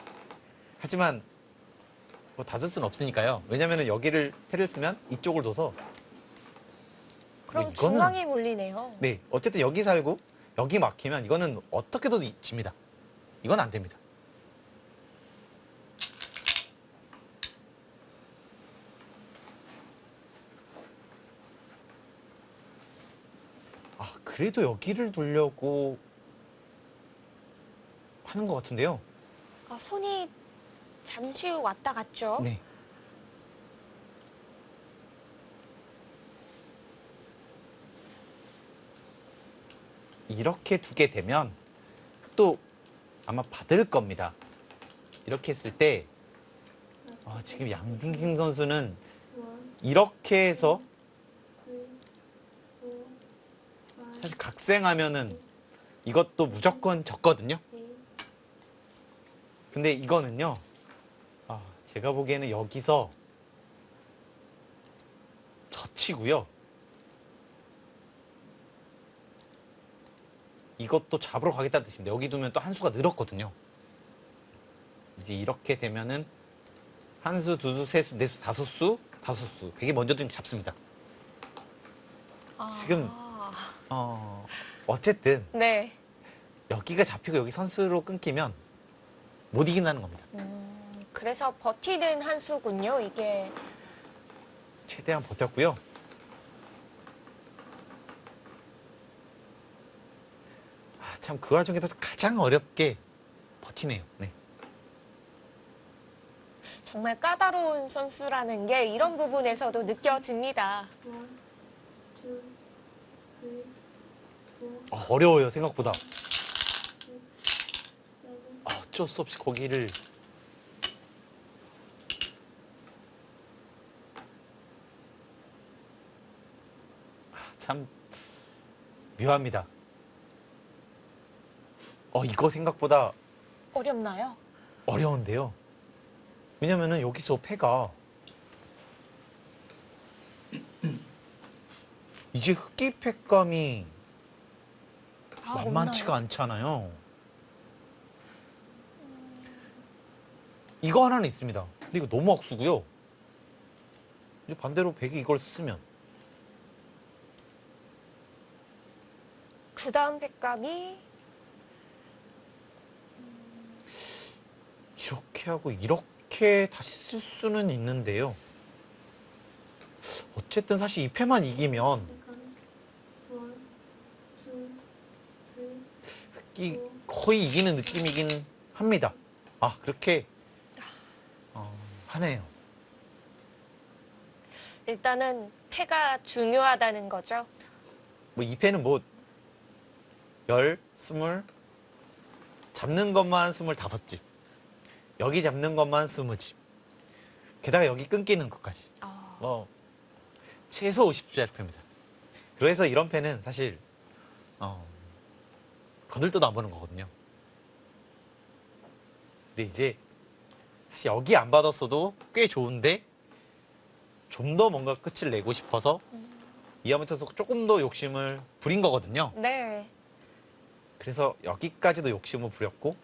하지만 뭐 다 쓸 수는 없으니까요. 왜냐면은 여기를 패를 쓰면 이쪽을 둬서 그럼 이거는- 중앙이 몰리네요. 네, 어쨌든 여기 살고 여기 막히면 이거는 어떻게도 집니다. 이건 안 됩니다. 그래도 여기를 두려고 하는 것 같은데요. 손이 잠시 왔다 갔죠? 네. 이렇게 두게 되면 또 아마 받을 겁니다. 이렇게 했을 때 지금 양딩싱 선수는 이렇게 해서 사실 각생하면은 이것도 무조건 졌거든요. 근데 이거는요, 제가 보기에는 여기서 젖히고요. 이것도 잡으러 가겠다는 뜻입니다. 여기 두면 또 한 수가 늘었거든요. 이제 이렇게 되면은 한 수, 두 수, 세 수, 네 수, 다섯 수, 다섯 수. 백이 먼저 두면 잡습니다. 지금 어쨌든 네. 여기가 잡히고 여기 선수로 끊기면 못 이긴다는 겁니다. 그래서 버티는 한 수군요, 이게. 최대한 버텼고요. 참 그 와중에도 가장 어렵게 버티네요. 네. 정말 까다로운 선수라는 게 이런 부분에서도 느껴집니다. 1, 2, 3, 4, 어려워요, 생각보다. 6, 7. 어쩔 수 없이 거기를 참 묘합니다. 이거 생각보다 어렵나요? 어려운데요. 왜냐면은 여기서 패가 이제 흑기 패감이 만만치가 않잖아요. 이거 하나는 있습니다. 근데 이거 너무 악수고요. 이제 반대로 백이 이걸 쓰면 그 다음 팩감이 이렇게 하고 이렇게 다시 쓸 수는 있는데요. 어쨌든 사실 이 패만 이기면 seconds. 1, 2, 3, 흑기 거의 이기는 느낌이긴 합니다. 아, 그렇게 하네요. 일단은 패가 중요하다는 거죠. 뭐 이 패는 뭐 10, 20 잡는 것만 25집. 여기 잡는 것만 20집. 게다가 여기 끊기는 것까지. 최소 50짜리 패입니다. 그래서 이런 패는 사실 거들떠도 안 보는 거거든요. 근데 이제 사실 여기 안 받았어도 꽤 좋은데 좀 더 뭔가 끝을 내고 싶어서 이하부터서 조금 더 욕심을 부린 거거든요. 네. 그래서 여기까지도 욕심을 부렸고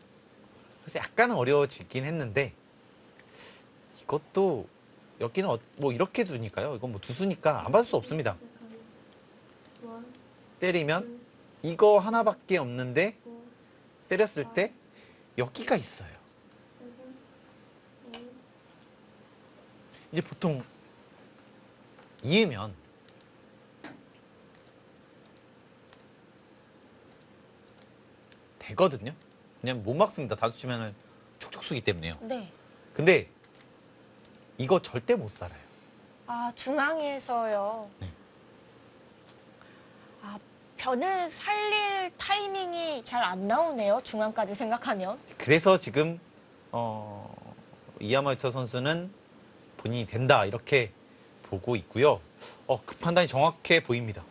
그래서 약간은 어려워지긴 했는데 이것도 여기는 뭐 이렇게 두니까요. 이건 뭐 두수니까 안 받을 수 없습니다. seconds. 1, 때리면 이거 하나밖에 없는데 4, 때렸을 때 여기가 있어요. 7, 8, 이제 보통 이으면 되거든요. 그냥 못 막습니다. 다수 치면은 촉촉 쓰기 때문에요. 네. 근데 이거 절대 못 살아요. 아, 중앙에서요. 네. 아, 변을 살릴 타이밍이 잘 안 나오네요. 중앙까지 생각하면. 그래서 지금 이야마유타 선수는 본인이 된다 이렇게 보고 있고요. 그 판단이 정확해 보입니다.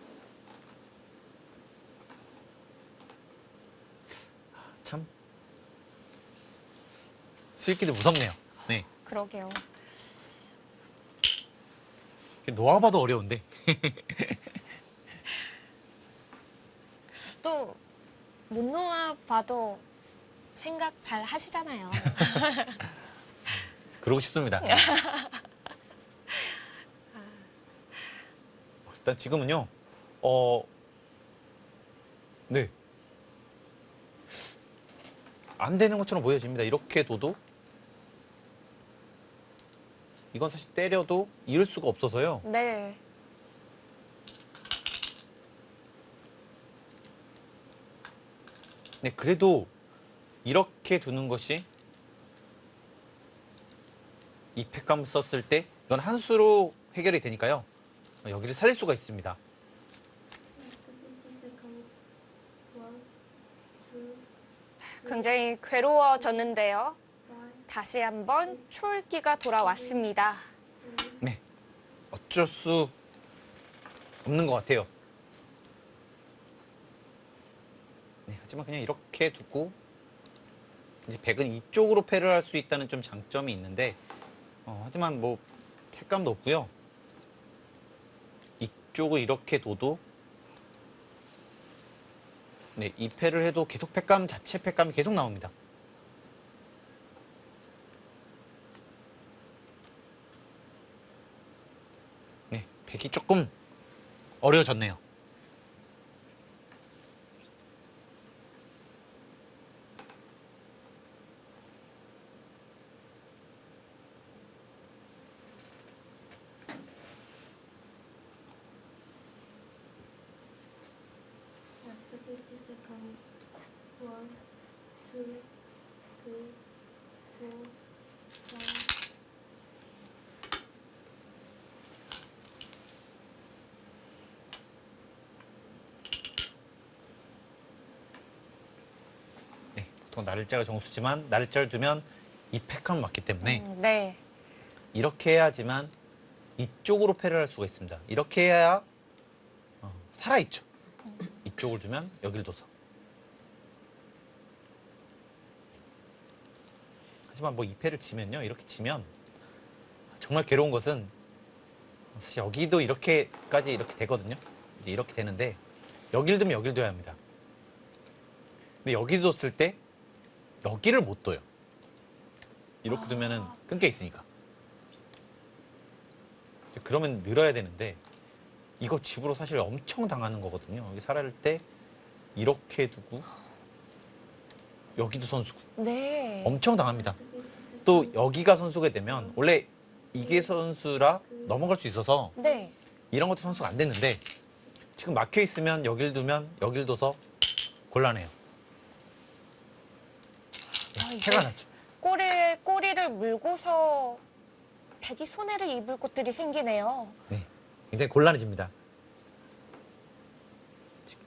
참 수익기도 무섭네요. 네, 그러게요. 놓아봐도 어려운데. 또 못 놓아 봐도 생각 잘 하시잖아요. 그러고 싶습니다. 일단 지금은요. 네. 안 되는 것처럼 보여집니다. 이렇게 둬도 이건 사실 때려도 이을 수가 없어서요. 네. 네, 그래도 이렇게 두는 것이 이 팩감 썼을 때 이건 한 수로 해결이 되니까요. 여기를 살릴 수가 있습니다. last 50 seconds. 1, 2, 굉장히 괴로워졌는데요. 5, 다시 한번 초읽기가 돌아왔습니다. 6, 네, 어쩔 수 없는 것 같아요. 네, 하지만 그냥 이렇게 두고 이제 백은 이쪽으로 패를 할 수 있다는 좀 장점이 있는데 하지만 뭐 팩감도 없고요. 이쪽을 이렇게 둬도 네, 이 패를 해도 계속 팩감 자체 팩감이 계속 나옵니다. 네, 백이 조금 어려워졌네요. last 50 seconds. 1, 2, 3, 4, 5. 네, 보통 날짜가 정수지만 날짜를 두면 이 팩감을 맞기 때문에 네. 이렇게 해야지만 이쪽으로 패를 할 수가 있습니다. 이렇게 해야 살아있죠. 이쪽을 두면 여길 둬서. 하지만 뭐 이 패를 지면요. 이렇게 지면 정말 괴로운 것은 사실 여기도 이렇게까지 이렇게 되거든요. 이제 이렇게 되는데 여길 두면 여길 둬야 합니다. 근데 여기 뒀을 때 여기를 못 둬요. 이렇게 두면은 끊겨 있으니까. 그러면 늘어야 되는데 이거 집으로 사실 엄청 당하는 거거든요. 여기 살할 때 이렇게 두고 여기도 선수고 네. 엄청 당합니다. 또 여기가 선수가 되면 원래 이게 선수라 넘어갈 수 있어서 네. 이런 것도 선수가 안 됐는데 지금 막혀 있으면 여길 두면 여길 둬서 곤란해요. 아, 이게 해가 나죠. 꼬리를 물고서 백이 손해를 입을 곳들이 생기네요. 네, 굉장히 곤란해집니다.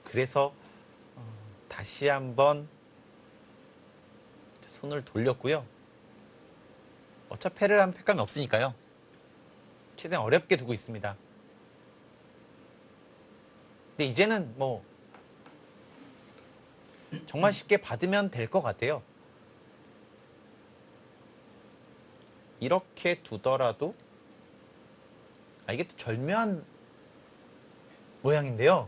그래서 다시 한번 손을 돌렸고요. 어차피 패를 한 패감이 없으니까요. 최대한 어렵게 두고 있습니다. 근데 이제는 뭐 정말 쉽게 받으면 될 것 같아요. 이렇게 두더라도 이게 또 절묘한 모양인데요.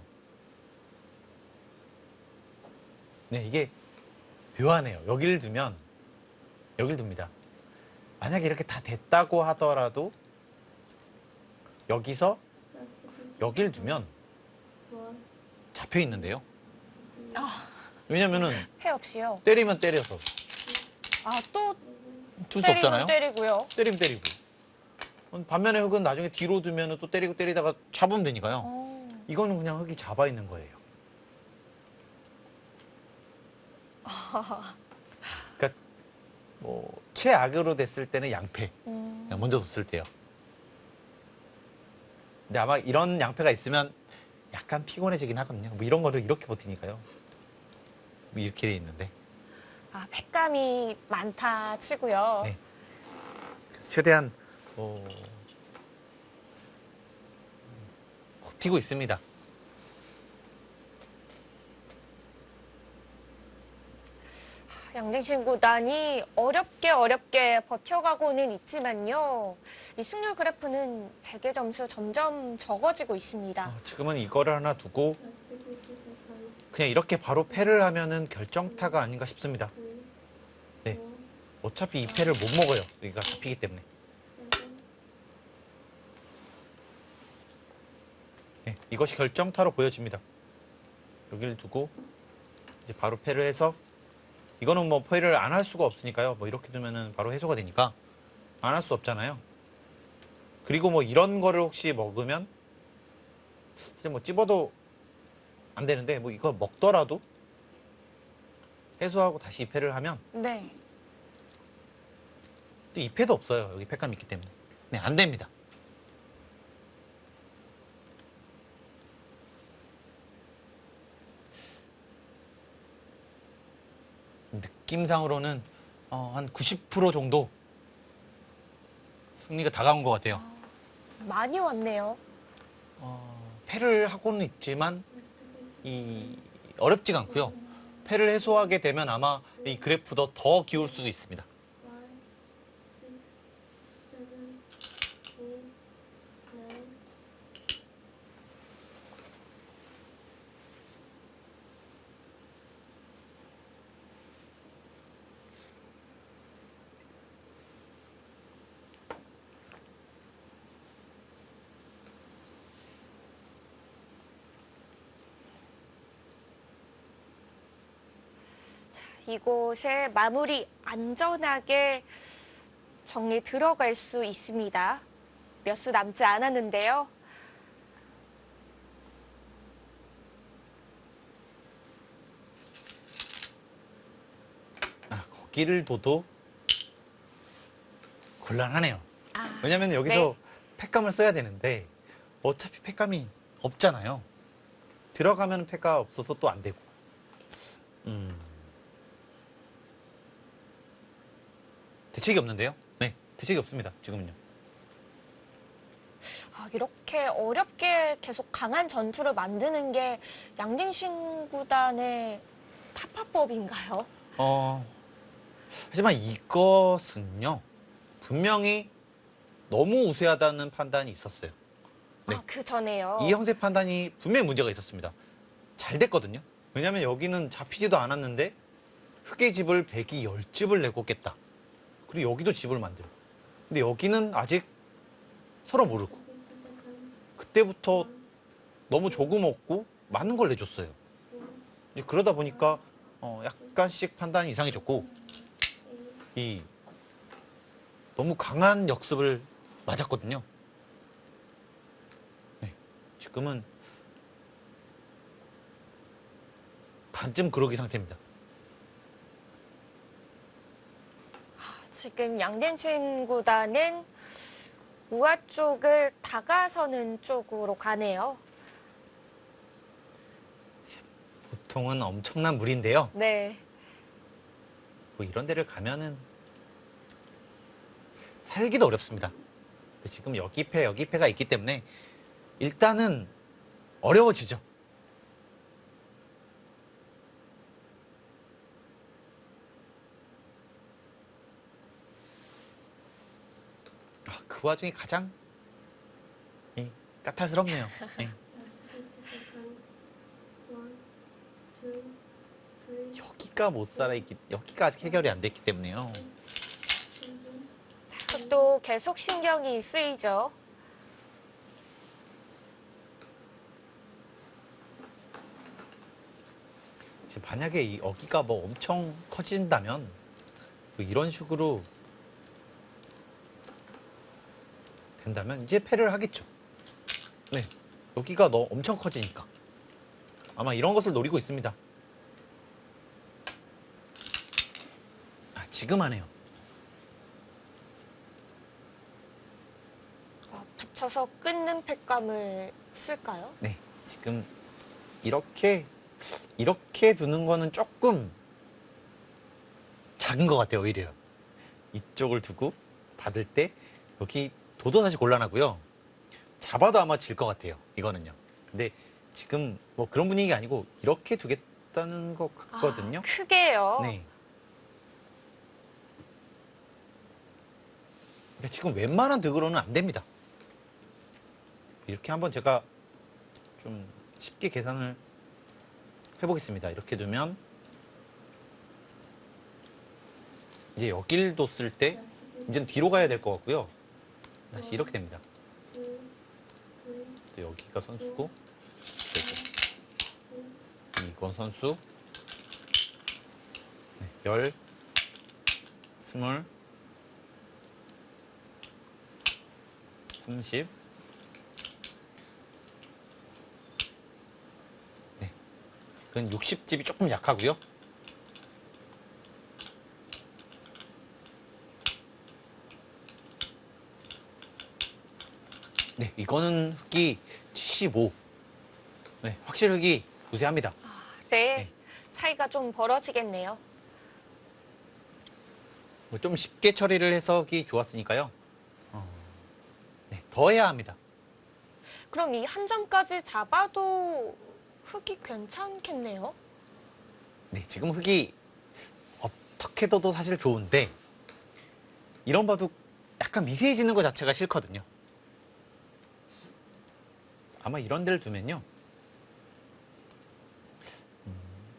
네, 이게 묘하네요. 여기를 두면 여길 둡니다. 만약에 이렇게 다 됐다고 하더라도 여기서 여길 두면 잡혀 있는데요. 왜냐면은 패 없이요. 때리면 때려서 또 줄 수 없잖아요. 때리고요. 때리면 때리고. 반면에 흙은 나중에 뒤로 두면 또 때리고 때리다가 잡으면 되니까요. 이거는 그냥 흙이 잡아 있는 거예요. 그러니까 뭐 최악으로 됐을 때는 양패. 그냥 먼저 뒀을 때요. 근데 아마 이런 양패가 있으면 약간 피곤해지긴 하거든요. 뭐 이런 거를 이렇게 버티니까요. 뭐 이렇게 돼 있는데. 팩감이 많다 치고요. 네. 그래서 최대한 버티고 있습니다. 양진신 구단이 어렵게 버텨가고는 있지만요. 이 승률 그래프는 100의 점수 점점 적어지고 있습니다. 지금은 이거를 하나 두고 그냥 이렇게 바로 패를 하면은 결정타가 아닌가 싶습니다. 네. 어차피 이 패를 못 먹어요. 여기가 잡히기 때문에. 네, 이것이 결정타로 보여집니다. 여기를 두고 이제 바로 패를 해서 이거는 뭐 패를 안 할 수가 없으니까요. 뭐 이렇게 두면은 바로 해소가 되니까 안 할 수 없잖아요. 그리고 뭐 이런 거를 혹시 먹으면 이제 뭐 찝어도 안 되는데 뭐 이거 먹더라도 해소하고 다시 2패를 하면 네. 또 2패도 없어요. 여기 패감이 있기 때문에. 네, 안 됩니다. 느낌상으로는 한 90% 정도 승리가 다가온 것 같아요. 많이 왔네요. 패를 하고는 있지만 어렵지가 않고요. 패를 해소하게 되면 아마 이 그래프도 더 기울 수도 있습니다. 이곳에 마무리 안전하게 정리 들어갈 수 있습니다. 몇 수 남지 않았는데요. 거기를 둬도 곤란하네요. 아, 왜냐면 여기서 팩감을 써야 되는데 어차피 팩감이 없잖아요. 들어가면 팩가 없어서 또 안 되고. 대책이 없는데요? 네, 대책이 없습니다. 지금은요. 이렇게 어렵게 계속 강한 전투를 만드는 게 양딩신 구단의 타파법인가요? 하지만 이것은요, 분명히 너무 우세하다는 판단이 있었어요. 네. 그 전에요. 이 형세 판단이 분명히 문제가 있었습니다. 잘 됐거든요. 왜냐면 여기는 잡히지도 않았는데 흑의 집을 백이 10집을 내고 깼다. 그리고 여기도 집을 만들어. 근데 여기는 아직 서로 모르고 50 seconds. 그때부터 너무 조금 얻고 많은 걸 내줬어요. 이제 그러다 보니까 약간씩 판단이 이상해졌고 이 너무 강한 역습을 맞았거든요. 네, 지금은 반쯤 그러기 상태입니다. 지금 양대준 구단은 우아 쪽을 다가서는 쪽으로 가네요. 보통은 엄청난 무리인데요. 네. 뭐 이런 데를 가면은 살기도 어렵습니다. 근데 지금 여기 패가 있기 때문에 일단은 어려워지죠. 그 와중에 가장 까탈스럽네요. 예. Last 50 seconds. 1, 2, 3, 여기가 못 살아있기, 여기가 아직 해결이 안 됐기 때문에요. 7. 그것도 계속 신경이 쓰이죠. 지금 만약에 이 여기가 뭐 엄청 커진다면 뭐 이런 식으로 된다면 이제 패를 하겠죠. 네, 여기가 너 엄청 커지니까 아마 이런 것을 노리고 있습니다. 지금 하네요. 붙여서 끊는 팩감을 쓸까요? 네, 지금 이렇게 두는 거는 조금 작은 것 같아요. 오히려 이쪽을 두고 받을 때 여기 도도 사실 곤란하고요. 잡아도 아마 질 것 같아요. 이거는요. 근데 지금 뭐 그런 분위기가 아니고 이렇게 두겠다는 것 같거든요. 크게요. 네. 근데 지금 웬만한 득으로는 안 됩니다. 이렇게 한번 제가 좀 쉽게 계산을 해보겠습니다. 이렇게 두면 이제 여길 뒀을 때 이제는 뒤로 가야 될 것 같고요. 다시 이렇게 됩니다. 2, 3, 또 여기가 선수고 그리고 이건 선수. 네, 10, 20, 30. 네, 그건 60집이 조금 약하고요. 네, 이거는 흑이 75. 네, 확실히 흑이 우세합니다. 네. 네. 차이가 좀 벌어지겠네요. 뭐좀 쉽게 처리를 해서 흑이 좋았으니까요. 네, 더 해야 합니다. 그럼 이 한 점까지 잡아도 흙이 괜찮겠네요. 네, 지금 흑이 어떻게 둬도 사실 좋은데 이런 바둑 약간 미세해지는 것 자체가 싫거든요. 아마 이런 데를 두면요.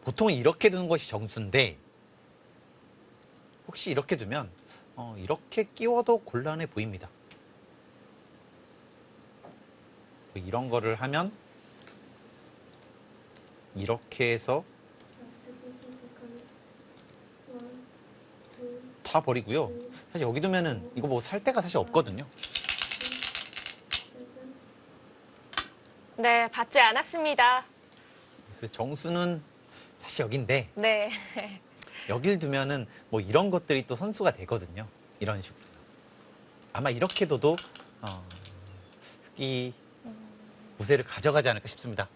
보통 이렇게 두는 것이 정수인데 혹시 이렇게 두면 이렇게 끼워도 곤란해 보입니다. 이런 거를 하면 이렇게 해서 Last 50 seconds. 1, 2, 다 버리고요. 사실 여기 두면은 이거 뭐 살 데가 사실 없거든요. 7. 네, 받지 않았습니다. 그래서 정수는 사실 여긴데 네. 여길 두면은 뭐 이런 것들이 또 선수가 되거든요. 이런 식으로. 아마 이렇게 둬도 흑이 우세를 가져가지 않을까 싶습니다.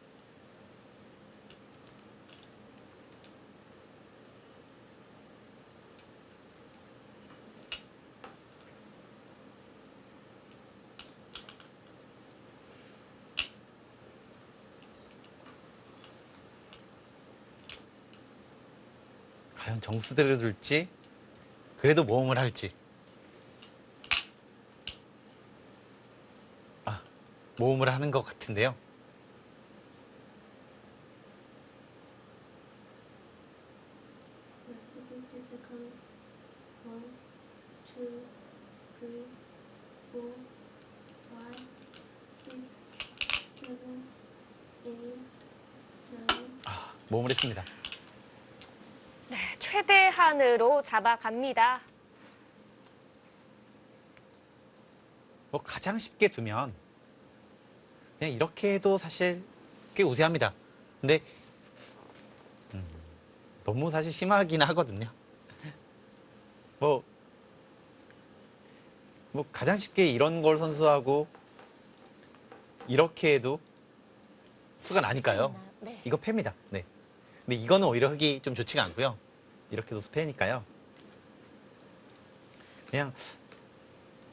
과연 정수대로 둘지 그래도 모험을 할지. 모험을 하는 것 같은데요. Last 50 seconds. 1, 2, 4, 5, 6, 7, 8, 9. 몸을 했습니다. 네, 최대한으로 잡아갑니다. 뭐 가장 쉽게 두면 그냥 이렇게 해도 사실 꽤 우세합니다. 근데 너무 사실 심하긴 하거든요. 뭐 가장 쉽게 이런 걸 선수하고 이렇게 해도 수가 나니까요. 네. 이거 패입니다. 네. 근데 이거는 오히려 흙이 좀 좋지가 않고요. 이렇게 해도 패니까요. 그냥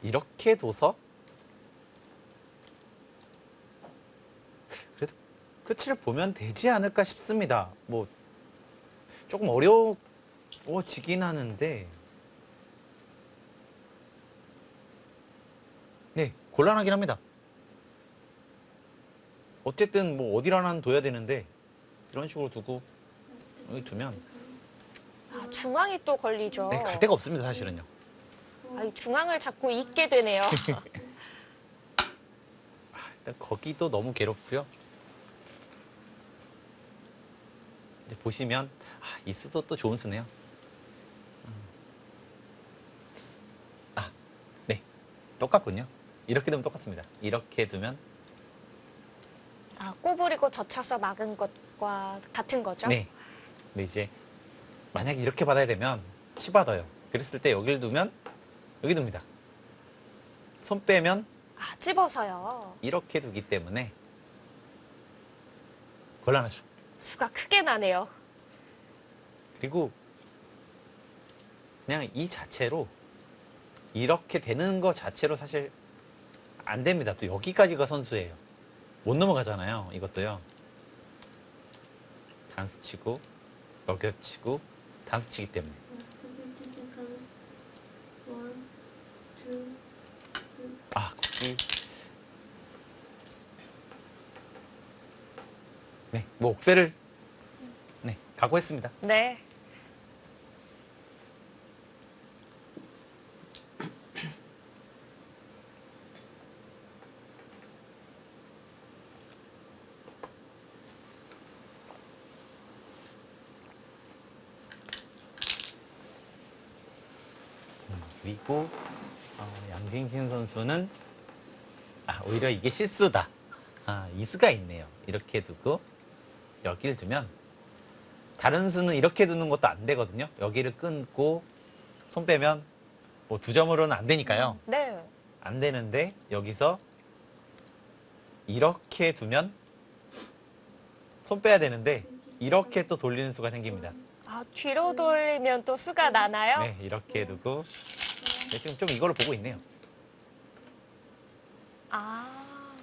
이렇게 둬서 그래도 끝을 보면 되지 않을까 싶습니다. 뭐 조금 어려워지긴 하는데 네, 곤란하긴 합니다. 어쨌든 뭐 어디라는 둬야 되는데 이런 식으로 두고 여기 두면 아, 중앙이 또 걸리죠. 네, 갈 데가 없습니다, 사실은요. 아, 이 중앙을 잡고 있게 되네요. 일단 거기도 너무 괴롭고요. 이제 보시면 이 수도 또 좋은 수네요. 네, 똑같군요. 이렇게 두면 똑같습니다. 이렇게 두면 아, 꼬부리고 젖혀서 막은 것과 같은 거죠? 네. 근데 이제 만약에 이렇게 받아야 되면 치받아요. 그랬을 때 여기를 두면 여기 둡니다. 손 빼면 아, 집어서요. 이렇게 두기 때문에 곤란하죠. 수가 크게 나네요. 그리고 그냥 이 자체로 이렇게 되는 거 자체로 사실 안 됩니다. 또 여기까지가 선수예요. 못 넘어가잖아요. 이것도요. 단수 치고 여겨 치고 단수 치기 때문에. Last 50 seconds. 1, 2, 3. 거기 네, 뭐 옥새를 네, 각오했습니다. 네. 그리고 양진신 선수는 오히려 이게 실수다. 이 수가 있네요. 이렇게 두고 여기를 두면 다른 수는 이렇게 두는 것도 안 되거든요. 여기를 끊고 손 빼면 뭐 2점으로는 안 되니까요. 네. 안 되는데 여기서 이렇게 두면 손 빼야 되는데 이렇게 또 돌리는 수가 생깁니다. 아, 뒤로 돌리면 또 수가 나나요? 네, 이렇게 두고 네, 지금 좀 이걸 보고 있네요. 아,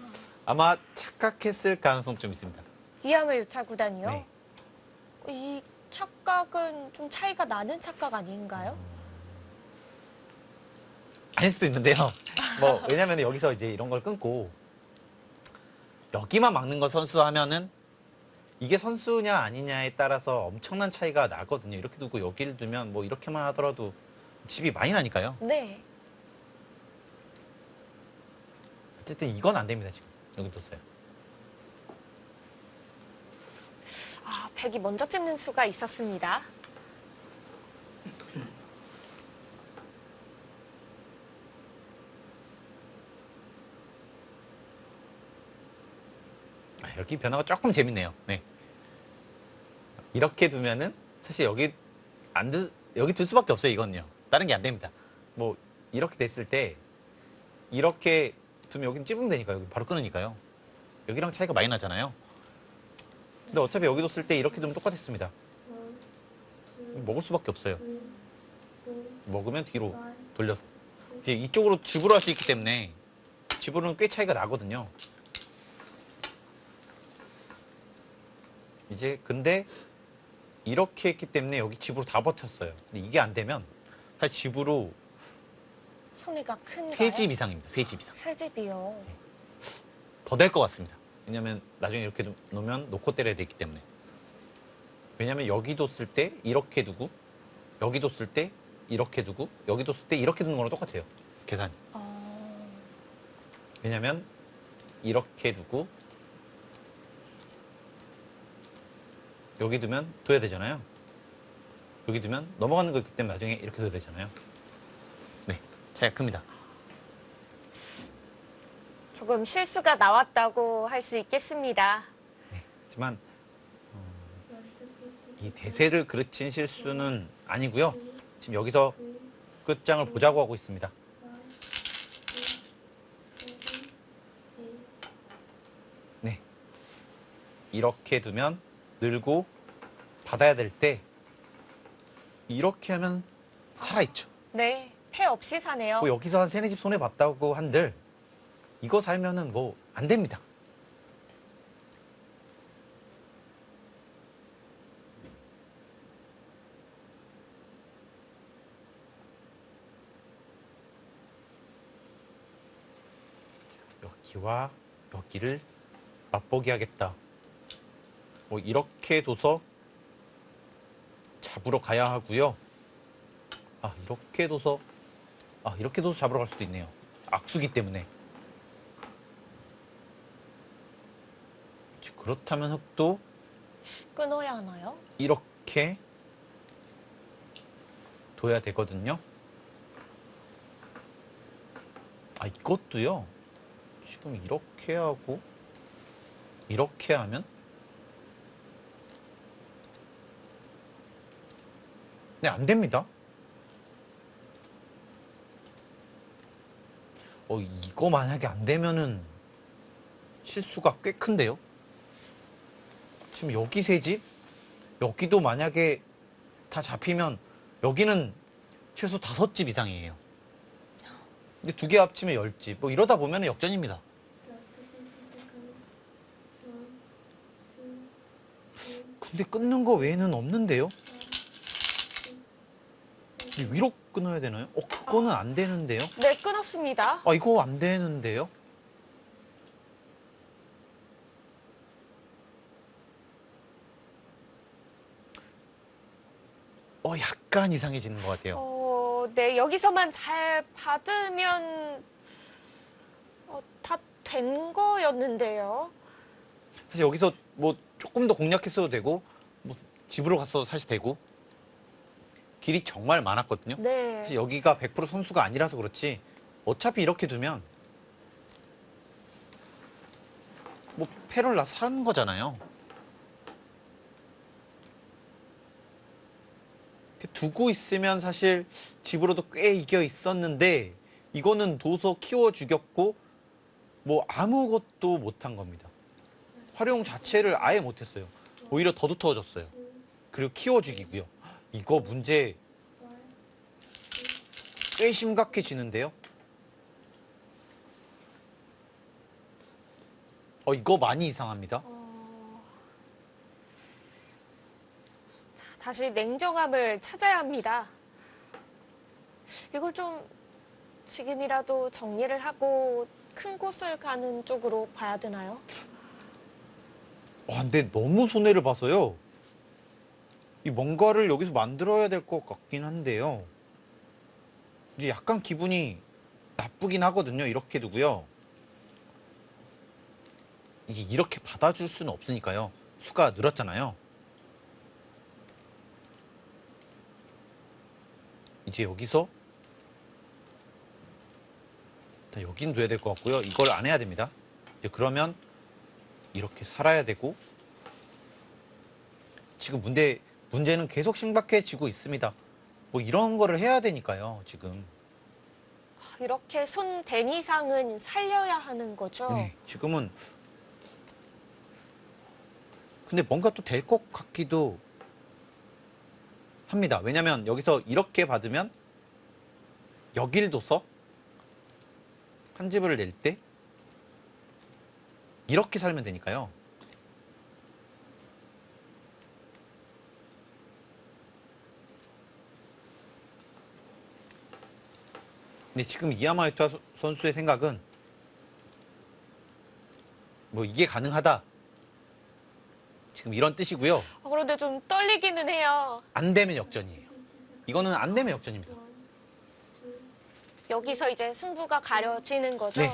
아마 착각했을 가능성도 좀 있습니다. 이하물 유타 구단이요? 네. 이 착각은 좀 차이가 나는 착각 아닌가요? 아닐 수도 있는데요. 뭐 왜냐면 여기서 이제 이런 걸 끊고 여기만 막는 거 선수하면은 이게 선수냐 아니냐에 따라서 엄청난 차이가 나거든요. 이렇게 두고 여기를 두면 뭐 이렇게만 하더라도 집이 많이 나니까요. 네. 어쨌든 이건 안 됩니다, 지금. 여기 뒀어요. 아, 백이 먼저 찝는 수가 있었습니다. 여기 변화가 조금 재밌네요. 네. 이렇게 두면은 사실 여기 여기 둘 수밖에 없어요, 이건요. 다른 게 안 됩니다. 뭐 이렇게 됐을 때 이렇게 두면 여기는 찝으면 되니까요. 여기 바로 끊으니까요. 여기랑 차이가 많이 나잖아요. 근데 어차피 여기 뒀을 때 이렇게 두면 똑같았습니다. 1, 2, 먹을 수밖에 없어요. 3, 4, 먹으면 뒤로 5, 돌려서. 이제 이쪽으로 집으로 할 수 있기 때문에 집으로는 꽤 차이가 나거든요. 이제 근데 이렇게 했기 때문에 여기 집으로 다 버텼어요. 근데 이게 안 되면 사실 집으로 손해가 큰가요? 3집 이상입니다. 3집 이상. 세 집이요. 더 될 것 같습니다. 왜냐면 나중에 이렇게 놓으면 놓고 때려야 되기 때문에. 왜냐면 여기 뒀을 때 이렇게 두고 여기 뒀을 때 이렇게 두고 여기 뒀을 때 이렇게 두는 거랑 똑같아요. 계산이. 왜냐면 이렇게 두고 여기 두면 둬야 되잖아요. 여기 두면 넘어가는 거 있기 때문에 나중에 이렇게 둬야 되잖아요. 네, 차이가 큽니다. 조금 실수가 나왔다고 할 수 있겠습니다. 네, 하지만 이 대세를 그르친 실수는 아니고요. 지금 여기서 끝장을 보자고 하고 있습니다. 네, 이렇게 두면 늘고 받아야 될 때 이렇게 하면 살아있죠. 네, 패 없이 사네요. 뭐 여기서 한 세네 집 손해 봤다고 한들 이거 살면은 뭐 안 됩니다. 여기와 여기를 맛보기 하겠다. 뭐 이렇게 둬서 잡으러 가야 하고요. 이렇게 둬서 잡으러 갈 수도 있네요. 악수기 때문에. 그렇다면 흑도 끊어야 하나요? 이렇게 둬야 되거든요. 이것도요. 지금 이렇게 하고 이렇게 하면 네, 안 됩니다. 이거 만약에 안 되면은 실수가 꽤 큰데요. 지금 여기 세 집, 여기도 만약에 다 잡히면 여기는 최소 5집 이상이에요. 근데 두 개 합치면 10집. 뭐 이러다 보면 역전입니다. 근데 끊는 거 외에는 없는데요? 위로 끊어야 되나요? 그거는 안 되는데요? 네, 끊었습니다. 이거 안 되는데요? 약간 이상해지는 것 같아요. 네, 여기서만 잘 받으면 다 된 거였는데요. 사실 여기서 뭐 조금 더 공략했어도 되고, 뭐 집으로 갔어도 사실 되고, 길이 정말 많았거든요. 네. 사실 여기가 100% 선수가 아니라서 그렇지, 어차피 이렇게 두면 뭐 패를 나 사는 거잖아요. 이렇게 두고 있으면 사실 집으로도 꽤 이겨 있었는데 이거는 둬서 키워 죽였고 뭐 아무것도 못한 겁니다. 활용 자체를 아예 못했어요. 오히려 더 두터워졌어요. 그리고 키워 죽이고요. 이거 문제 꽤 심각해지는데요. 이거 많이 이상합니다. 자, 다시 냉정함을 찾아야 합니다. 이걸 좀 지금이라도 정리를 하고 큰 곳을 가는 쪽으로 봐야 되나요? 근데 너무 손해를 봐서요. 이 뭔가를 여기서 만들어야 될 것 같긴 한데요. 이제 약간 기분이 나쁘긴 하거든요. 이렇게 두고요. 이게 이렇게 받아줄 수는 없으니까요. 수가 늘었잖아요. 이제 여기서 여긴 둬야 될 것 같고요. 이걸 안 해야 됩니다. 이제 그러면 이렇게 살아야 되고 지금 문제는 계속 심각해지고 있습니다. 뭐 이런 거를 해야 되니까요. 지금. 이렇게 손 댄 이상은 살려야 하는 거죠? 네, 지금은 근데 뭔가 또 될 것 같기도 합니다. 왜냐면 여기서 이렇게 받으면 여길 둬서 한 집을 낼 때 이렇게 살면 되니까요. 근데 지금 이야마유타 선수의 생각은 뭐 이게 가능하다. 지금 이런 뜻이고요. 그런데 좀 떨리기는 해요. 안 되면 역전이에요. 이거는 안 되면 역전입니다. 여기서 이제 승부가 가려지는 거죠? 네.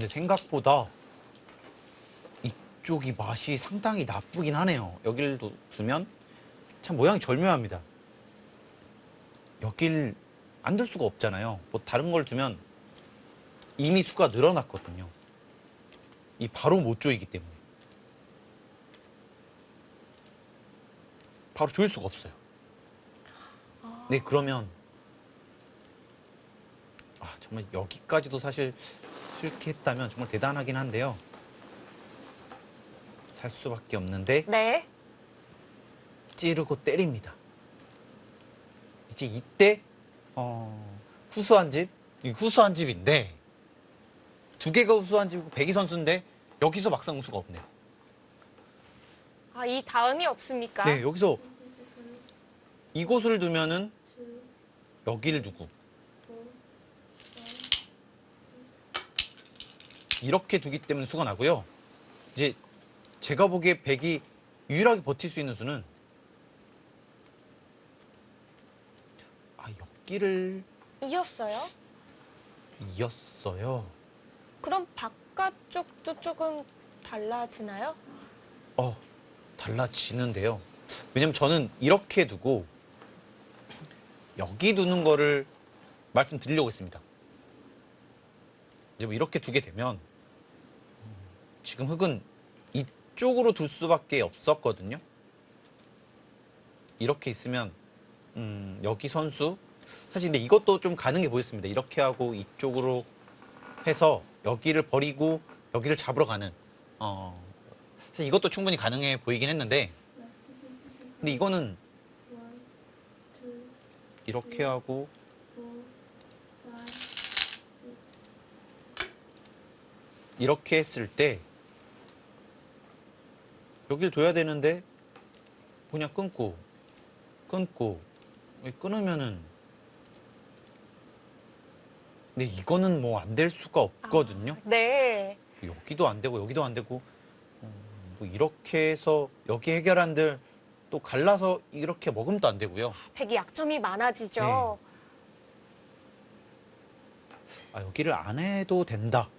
근데 생각보다 이쪽이 맛이 상당히 나쁘긴 하네요. 여길 두면 참 모양이 절묘합니다. 여길 안 둘 수가 없잖아요. 뭐 다른 걸 두면 이미 수가 늘어났거든요. 이 바로 못 조이기 때문에. 바로 조일 수가 없어요. 네, 그러면 정말 여기까지도 사실 수익히 했다면 정말 대단하긴 한데요. 살 수밖에 없는데 네. 찌르고 때립니다. 이제 이때 후수한 집, 이 후수한 집인데 두 개가 후수한 집이고 백이 선수인데 여기서 막상 우수가 없네요. 아, 이 다음이 없습니까? 네, 여기서 20 seconds. 이곳을 두면은 2, 여기를 두고 4, 5, 이렇게 두기 때문에 수가 나고요. 이제 제가 보기에 백이 유일하게 버틸 수 있는 수는 여기를 이었어요? 이었어요. 그럼 바깥쪽도 조금 달라지나요? 달라지는데요. 왜냐면 저는 이렇게 두고 여기 두는 거를 말씀드리려고 했습니다. 이제 뭐 이렇게 두게 되면 지금 흙은 이쪽으로 둘 수밖에 없었거든요. 이렇게 있으면 여기 선수 사실 근데 이것도 좀 가능해 보였습니다. 이렇게 하고 이쪽으로 해서 여기를 버리고 여기를 잡으러 가는 사실 이것도 충분히 가능해 보이긴 했는데 last 50 seconds. 근데 이거는 1, 2, 이렇게 하고 4, 5, 6. 이렇게 했을 때 여길 둬야 되는데 그냥 끊고 끊으면은 근데 이거는 뭐 안 될 수가 없거든요. 네. 여기도 안 되고 여기도 안 되고 뭐 이렇게 해서 여기 해결한들 또 갈라서 이렇게 먹으면 또 안 되고요. 백이 약점이 많아지죠. 여기를 안 해도 된다.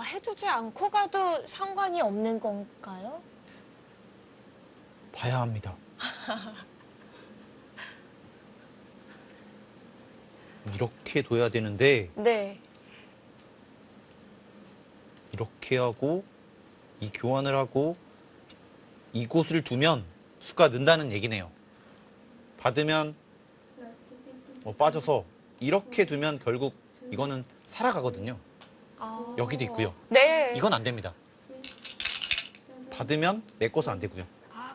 해두지 않고 가도 상관이 없는 건가요? 봐야 합니다. 이렇게 둬야 되는데 네. 이렇게 하고 이 교환을 하고 이곳을 두면 수가 는다는 얘기네요. 받으면 Last 50 seconds. 빠져서 이렇게 두면 결국 이거는 살아가거든요. 아. 여기도 있고요. 네. 이건 안 됩니다. 6, 7, 받으면 메꿔서 안 되고요.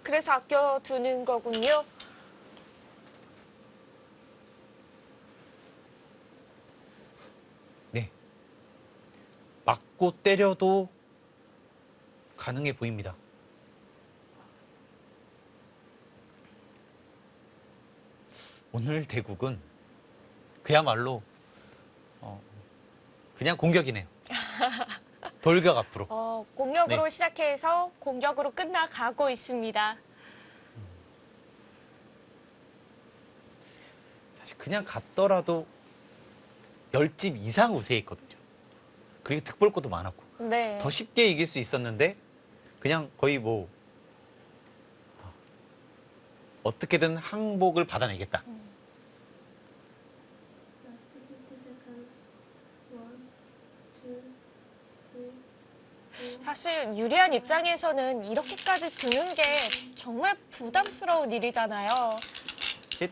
그래서 아껴두는 거군요. 네. 맞고 때려도 가능해 보입니다. 오늘 대국은 그야말로 그냥 공격이네요. 돌격 앞으로. 공격으로 네. 시작해서 공격으로 끝나가고 있습니다. 사실 그냥 갔더라도 10집 이상 우세했거든요. 그리고 득볼 것도 많았고 네. 더 쉽게 이길 수 있었는데 그냥 거의 뭐 어떻게든 항복을 받아내겠다. last 50 seconds. 1, 2, 3, 4. 사실 유리한 입장에서는 이렇게까지 두는 게 정말 부담스러운 일이잖아요. 사실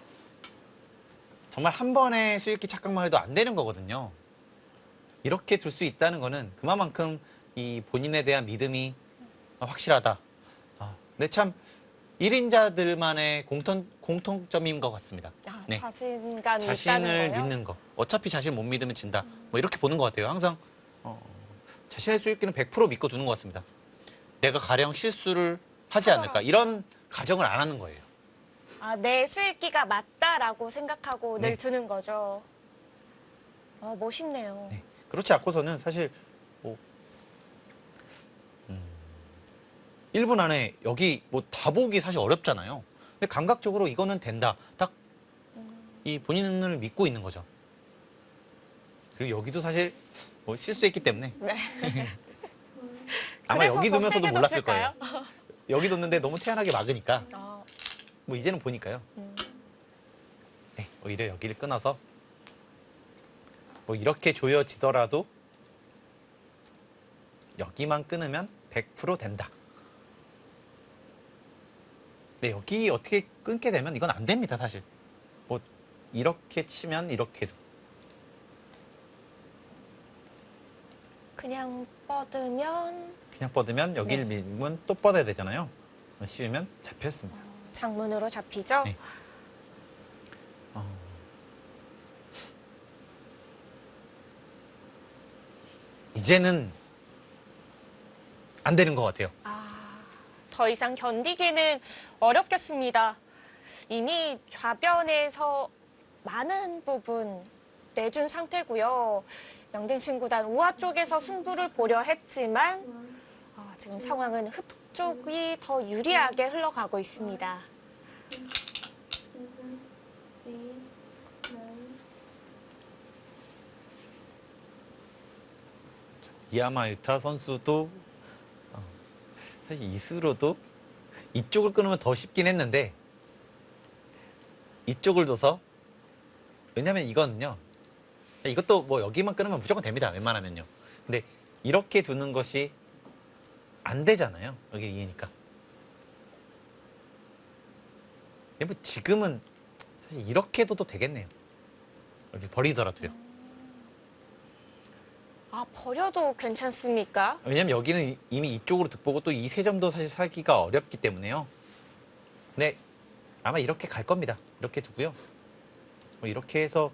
정말 한 번의 수익기 착각만 해도 안 되는 거거든요. 이렇게 둘 수 있다는 거는 그만큼 이 본인에 대한 믿음이 확실하다. 근데 참 1인자들만의 공통점인 것 같습니다. 네. 자신감이 자신을 있다는 거요? 믿는 거. 어차피 자신 못 믿으면 진다. 뭐 이렇게 보는 것 같아요. 항상 자신의 수익기는 100% 믿고 두는 것 같습니다. 내가 가령 실수를 하지 않을까. 이런 가정을 안 하는 거예요. 내 수익기가 맞다라고 생각하고 네. 늘 두는 거죠. 멋있네요. 네. 그렇지 않고서는 사실 뭐 1분 안에 여기 뭐 다 보기 사실 어렵잖아요. 근데 감각적으로 이거는 된다. 딱 이 본인을 믿고 있는 거죠. 그리고 여기도 사실 뭐 실수했기 때문에 네. 아마 그래서 여기 더 두면서도 세게 몰랐을 뒀을까요? 거예요. 여기 뒀는데 너무 태연하게 막으니까 어, 뭐 이제는 보니까요. 네, 오히려 여기를 끊어서 뭐 이렇게 조여지더라도 여기만 끊으면 100% 된다. 네, 여기 어떻게 끊게 되면 이건 안 됩니다, 사실. 뭐 이렇게 치면 이렇게도. 그냥 뻗으면 그냥 뻗으면 여기를 네. 밀면 또 뻗어야 되잖아요. 씌우면 잡혔습니다. 장문으로 잡히죠? 네. 이제는 안 되는 것 같아요. 더 이상 견디기는 어렵겠습니다. 이미 좌변에서 많은 부분 내준 상태고요. 양딩신 구단 우하 쪽에서 승부를 보려 했지만 지금 상황은 흑 쪽이 더 유리하게 흘러가고 있습니다. 6, 7, 8, 9. 이야마유타 선수도 사실 이수로도 이쪽을 끊으면 더 쉽긴 했는데 이쪽을 둬서 왜냐면 이거는요. 이것도 뭐 여기만 끊으면 무조건 됩니다. 웬만하면요. 근데 이렇게 두는 것이 안 되잖아요. 여기 이해니까. 뭐 지금은 사실 이렇게 둬도 되겠네요. 여기 버리더라도요. 버려도 괜찮습니까? 왜냐면 여기는 이미 이쪽으로 득보고 또 이 세 점도 사실 살기가 어렵기 때문에요. 근데 아마 이렇게 갈 겁니다. 이렇게 두고요. 뭐 이렇게 해서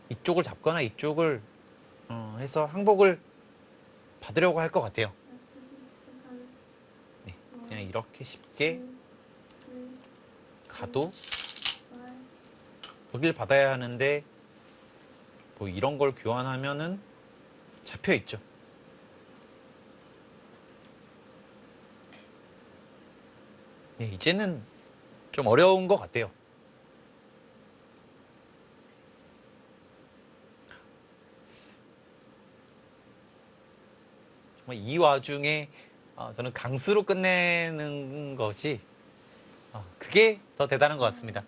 이쪽을 잡거나 이쪽을 해서 항복을 받으려고 할 것 같아요. 네, 그냥 이렇게 쉽게 가도 여길 받아야 하는데 뭐 이런 걸 교환하면은 잡혀 있죠. 네, 이제는 좀 어려운 것 같아요. 정말 이 와중에 저는 강수로 끝내는 것이 그게 더 대단한 것 같습니다.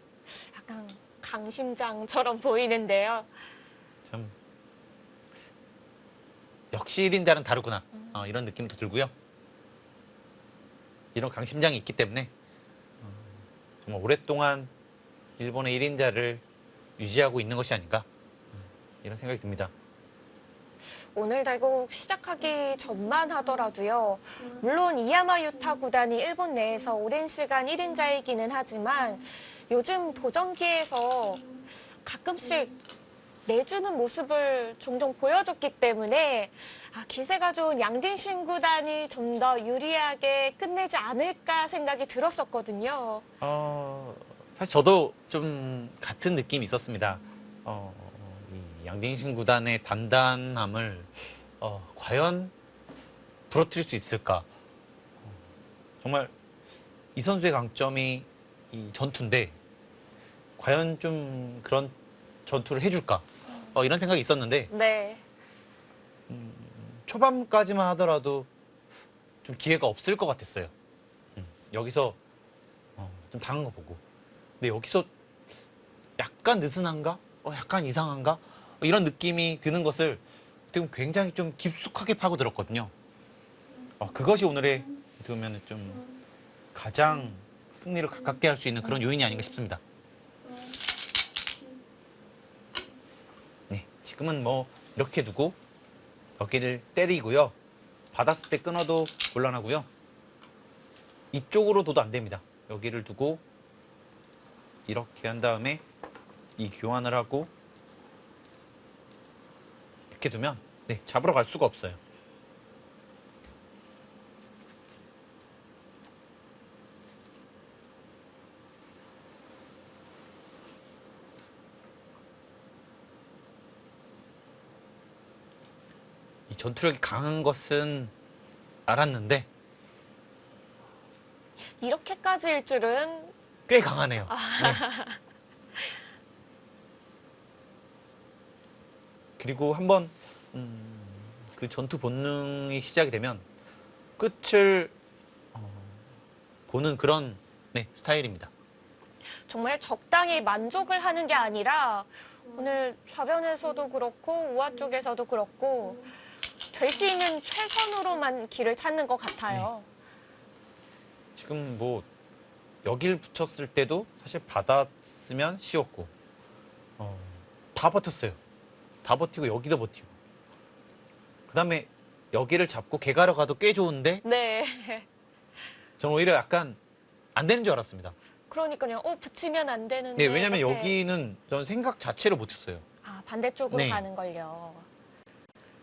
약간 강심장처럼 보이는데요. 참 역시 1인자는 다르구나 이런 느낌도 들고요. 이런 강심장이 있기 때문에 정말 오랫동안 일본의 1인자를 유지하고 있는 것이 아닌가 이런 생각이 듭니다. 오늘 대국 시작하기 전만 하더라도요. 물론 이야마유타 구단이 일본 내에서 오랜 시간 1인자이기는 하지만 요즘 도전기에서 가끔씩 내주는 모습을 종종 보여줬기 때문에 기세가 좋은 양딩신 구단이 좀 더 유리하게 끝내지 않을까 생각이 들었었거든요. 사실 저도 좀 같은 느낌이 있었습니다. 이 양딩신 구단의 단단함을 과연 부러뜨릴 수 있을까? 정말 이 선수의 강점이 이 전투인데 과연 좀 그런 전투를 해줄까? 이런 생각이 있었는데 네. 초반까지만 하더라도 좀 기회가 없을 것 같았어요. 여기서 좀 당한 거 보고. 근데 여기서 약간 느슨한가? 약간 이상한가? 이런 느낌이 드는 것을 지금 굉장히 좀 깊숙하게 파고들었거든요. 그것이 오늘의 어떻게 보면 좀 가장 승리를 가깝게 할 수 있는 그런 요인이 아닌가 싶습니다. 네, 지금은 뭐 이렇게 두고 여기를 때리고요. 받았을 때 끊어도 곤란하고요. 이쪽으로 둬도 안 됩니다. 여기를 두고 이렇게 한 다음에 이 교환을 하고 이렇게 두면 네, 잡으러 갈 수가 없어요. 이 전투력이 강한 것은 알았는데 이렇게까지일 줄은 꽤 강하네요. 네. 그리고 한번 그 전투 본능이 시작이 되면 끝을 보는 그런 네, 스타일입니다. 정말 적당히 만족을 하는 게 아니라 오늘 좌변에서도 그렇고 우하 쪽에서도 그렇고 될 수 있는 최선으로만 길을 찾는 것 같아요. 지금 뭐 여길 붙였을 때도 사실 받았으면 쉬웠고 다 버텼어요. 다 버티고 여기도 버티고 그다음에 여기를 잡고 개가러 가도 꽤 좋은데 네. 저는 오히려 약간 안 되는 줄 알았습니다. 그러니까요. 붙이면 안 되는데. 네, 왜냐면 이렇게. 여기는 저는 생각 자체를 못했어요. 아, 반대쪽으로 네. 가는 걸요.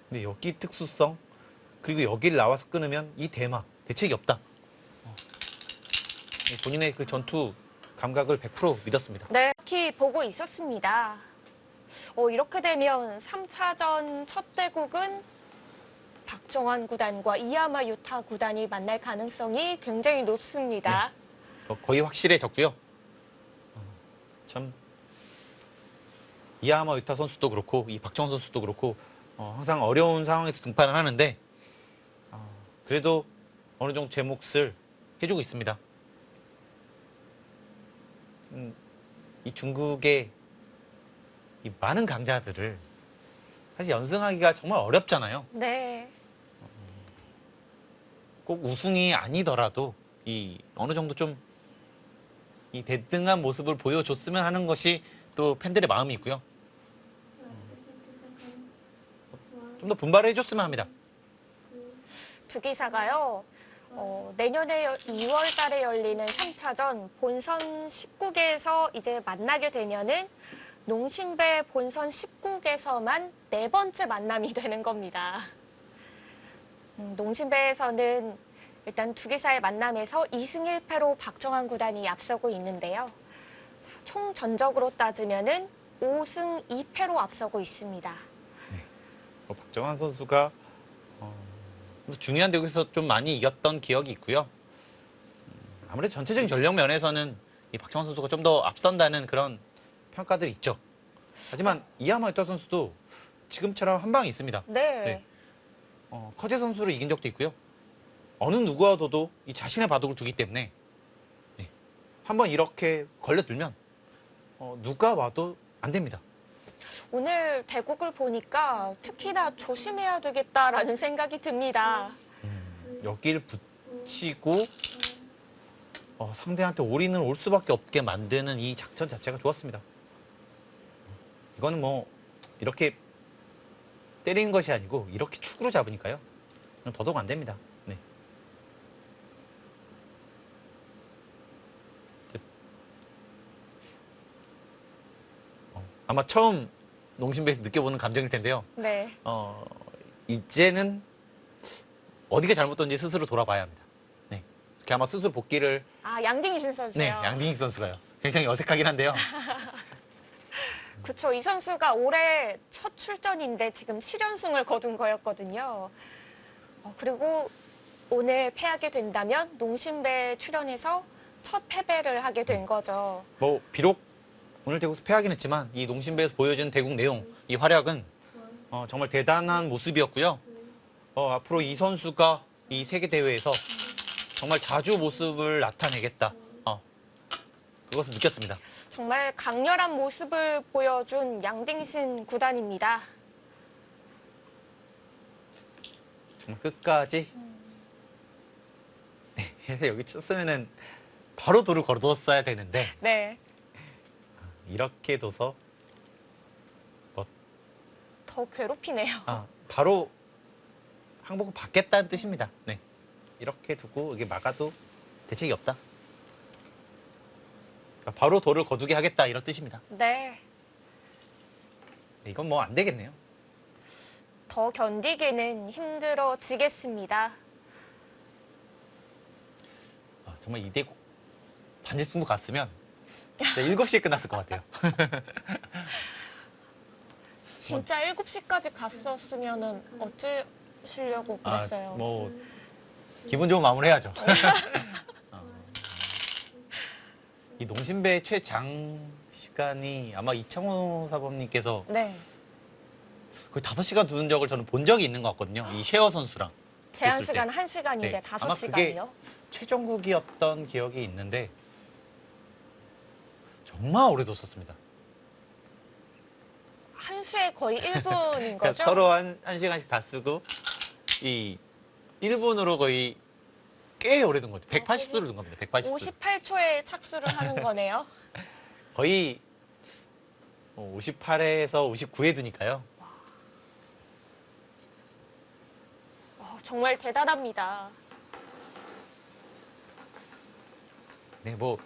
근데 여기 특수성 그리고 여기를 나와서 끊으면 이 대막 대책이 없다. 본인의 그 전투 감각을 100% 믿었습니다. 네, 특히 보고 있었습니다. 이렇게 되면 3차전 첫 대국은 박정환 구단과 이하마 유타 구단이 만날 가능성이 굉장히 높습니다. 거의 확실해졌고요. 참 이하마 유타 선수도 그렇고 이 박정환 선수도 그렇고 항상 어려운 상황에서 등판을 하는데 그래도 어느 정도 제 몫을 해주고 있습니다. 이 중국의 이 많은 강자들을 사실 연승하기가 정말 어렵잖아요. 네. 꼭 우승이 아니더라도 이 어느 정도 좀 이 대등한 모습을 보여줬으면 하는 것이 또 팬들의 마음이 있고요. 좀 더 분발해 줬으면 합니다. 두 기사가요. 내년에 2월 달에 열리는 3차전 본선 19개에서 이제 만나게 되면은 농심배 본선 19개에서만 네 번째 만남이 되는 겁니다. 농심배에서는 일단 두 기사의 만남에서 2승 1패로 박정환 구단이 앞서고 있는데요. 총 전적으로 따지면은 5승 2패로 앞서고 있습니다. 박정환 선수가 중요한 대국에서 좀 많이 이겼던 기억이 있고요. 아무래도 전체적인 전력 면에서는 이 박정환 선수가 좀 더 앞선다는 그런 평가들이 있죠. 하지만 이하마 유타 선수도 지금처럼 한 방이 있습니다. 네. 커제 선수를 이긴 적도 있고요. 어느 누구와도 이 자신의 바둑을 두기 때문에 한번 이렇게 걸려들면 누가 와도 안 됩니다. 오늘 대국을 보니까 특히나 조심해야 되겠다라는 생각이 듭니다. 여기를 붙이고 상대한테 올인을 올 수밖에 없게 만드는 이 작전 자체가 좋았습니다. 이거는 뭐 이렇게 때리는 것이 아니고 이렇게 축으로 잡으니까요. 더더욱 안 됩니다. 네. 아마 처음 농심배에서 느껴보는 감정일 텐데요. 네. 이제는 어디가 잘못된지 스스로 돌아봐야 합니다. 네. 이렇게 아마 스스로 복귀를 양딩신 선수요. 네, 양딩익 선수가요. 굉장히 어색하긴 한데요. 그쵸. 이 선수가 올해 첫 출전인데 지금 7연승을 거둔 거였거든요. 그리고 오늘 패하게 된다면 농심배에 출연해서 첫 패배를 하게 된 거죠. 뭐 비록 오늘 대국에서 패하긴 했지만 이 농심배에서 보여준 대국 내용, 이 활약은 정말 대단한 모습이었고요. 앞으로 이 선수가 이 세계 대회에서 정말 자주 모습을 나타내겠다. 그것을 느꼈습니다. 정말 강렬한 모습을 보여준 양딩신 구단입니다. 정말 끝까지 네, 여기 쳤으면은 바로 돌을 걸어뒀어야 되는데 네. 이렇게 둬서 더 괴롭히네요. 바로 항복을 받겠다는 뜻입니다. 네. 이렇게 두고 이게 막아도 대책이 없다. 그러니까 바로 돌을 거두게 하겠다 이런 뜻입니다. 네. 이건 뭐 안 되겠네요. 더 견디기는 힘들어지겠습니다. 정말 이 대국 반지승부 갔으면 진짜 7시에 끝났을 것 같아요. 진짜 7시까지 갔었으면 어쩌시려고 그랬어요. 뭐 기분 좋은 마무리 해야죠. 이 농심배의 최장 시간이 아마 이창호 사범님께서 네. 거의 5시간 두는 적을 저는 본 적이 있는 것 같거든요. 이 셰어 선수랑. 제한 뒀을 시간 때. 1시간인데 네. 아마 5시간이요? 최종국이었던 기억이 있는데 정말 오래 뒀었습니다. 한 수에 거의 1분인 그러니까 거죠? 서로 한 시간씩 다 쓰고 이 1분으로 거의 꽤 오래 둔 거죠. 180수를 둔 겁니다. 180수. 58초에 착수를 하는 거네요. 거의 58에서 59에 두니까요. 정말 대단합니다. 네, 뭐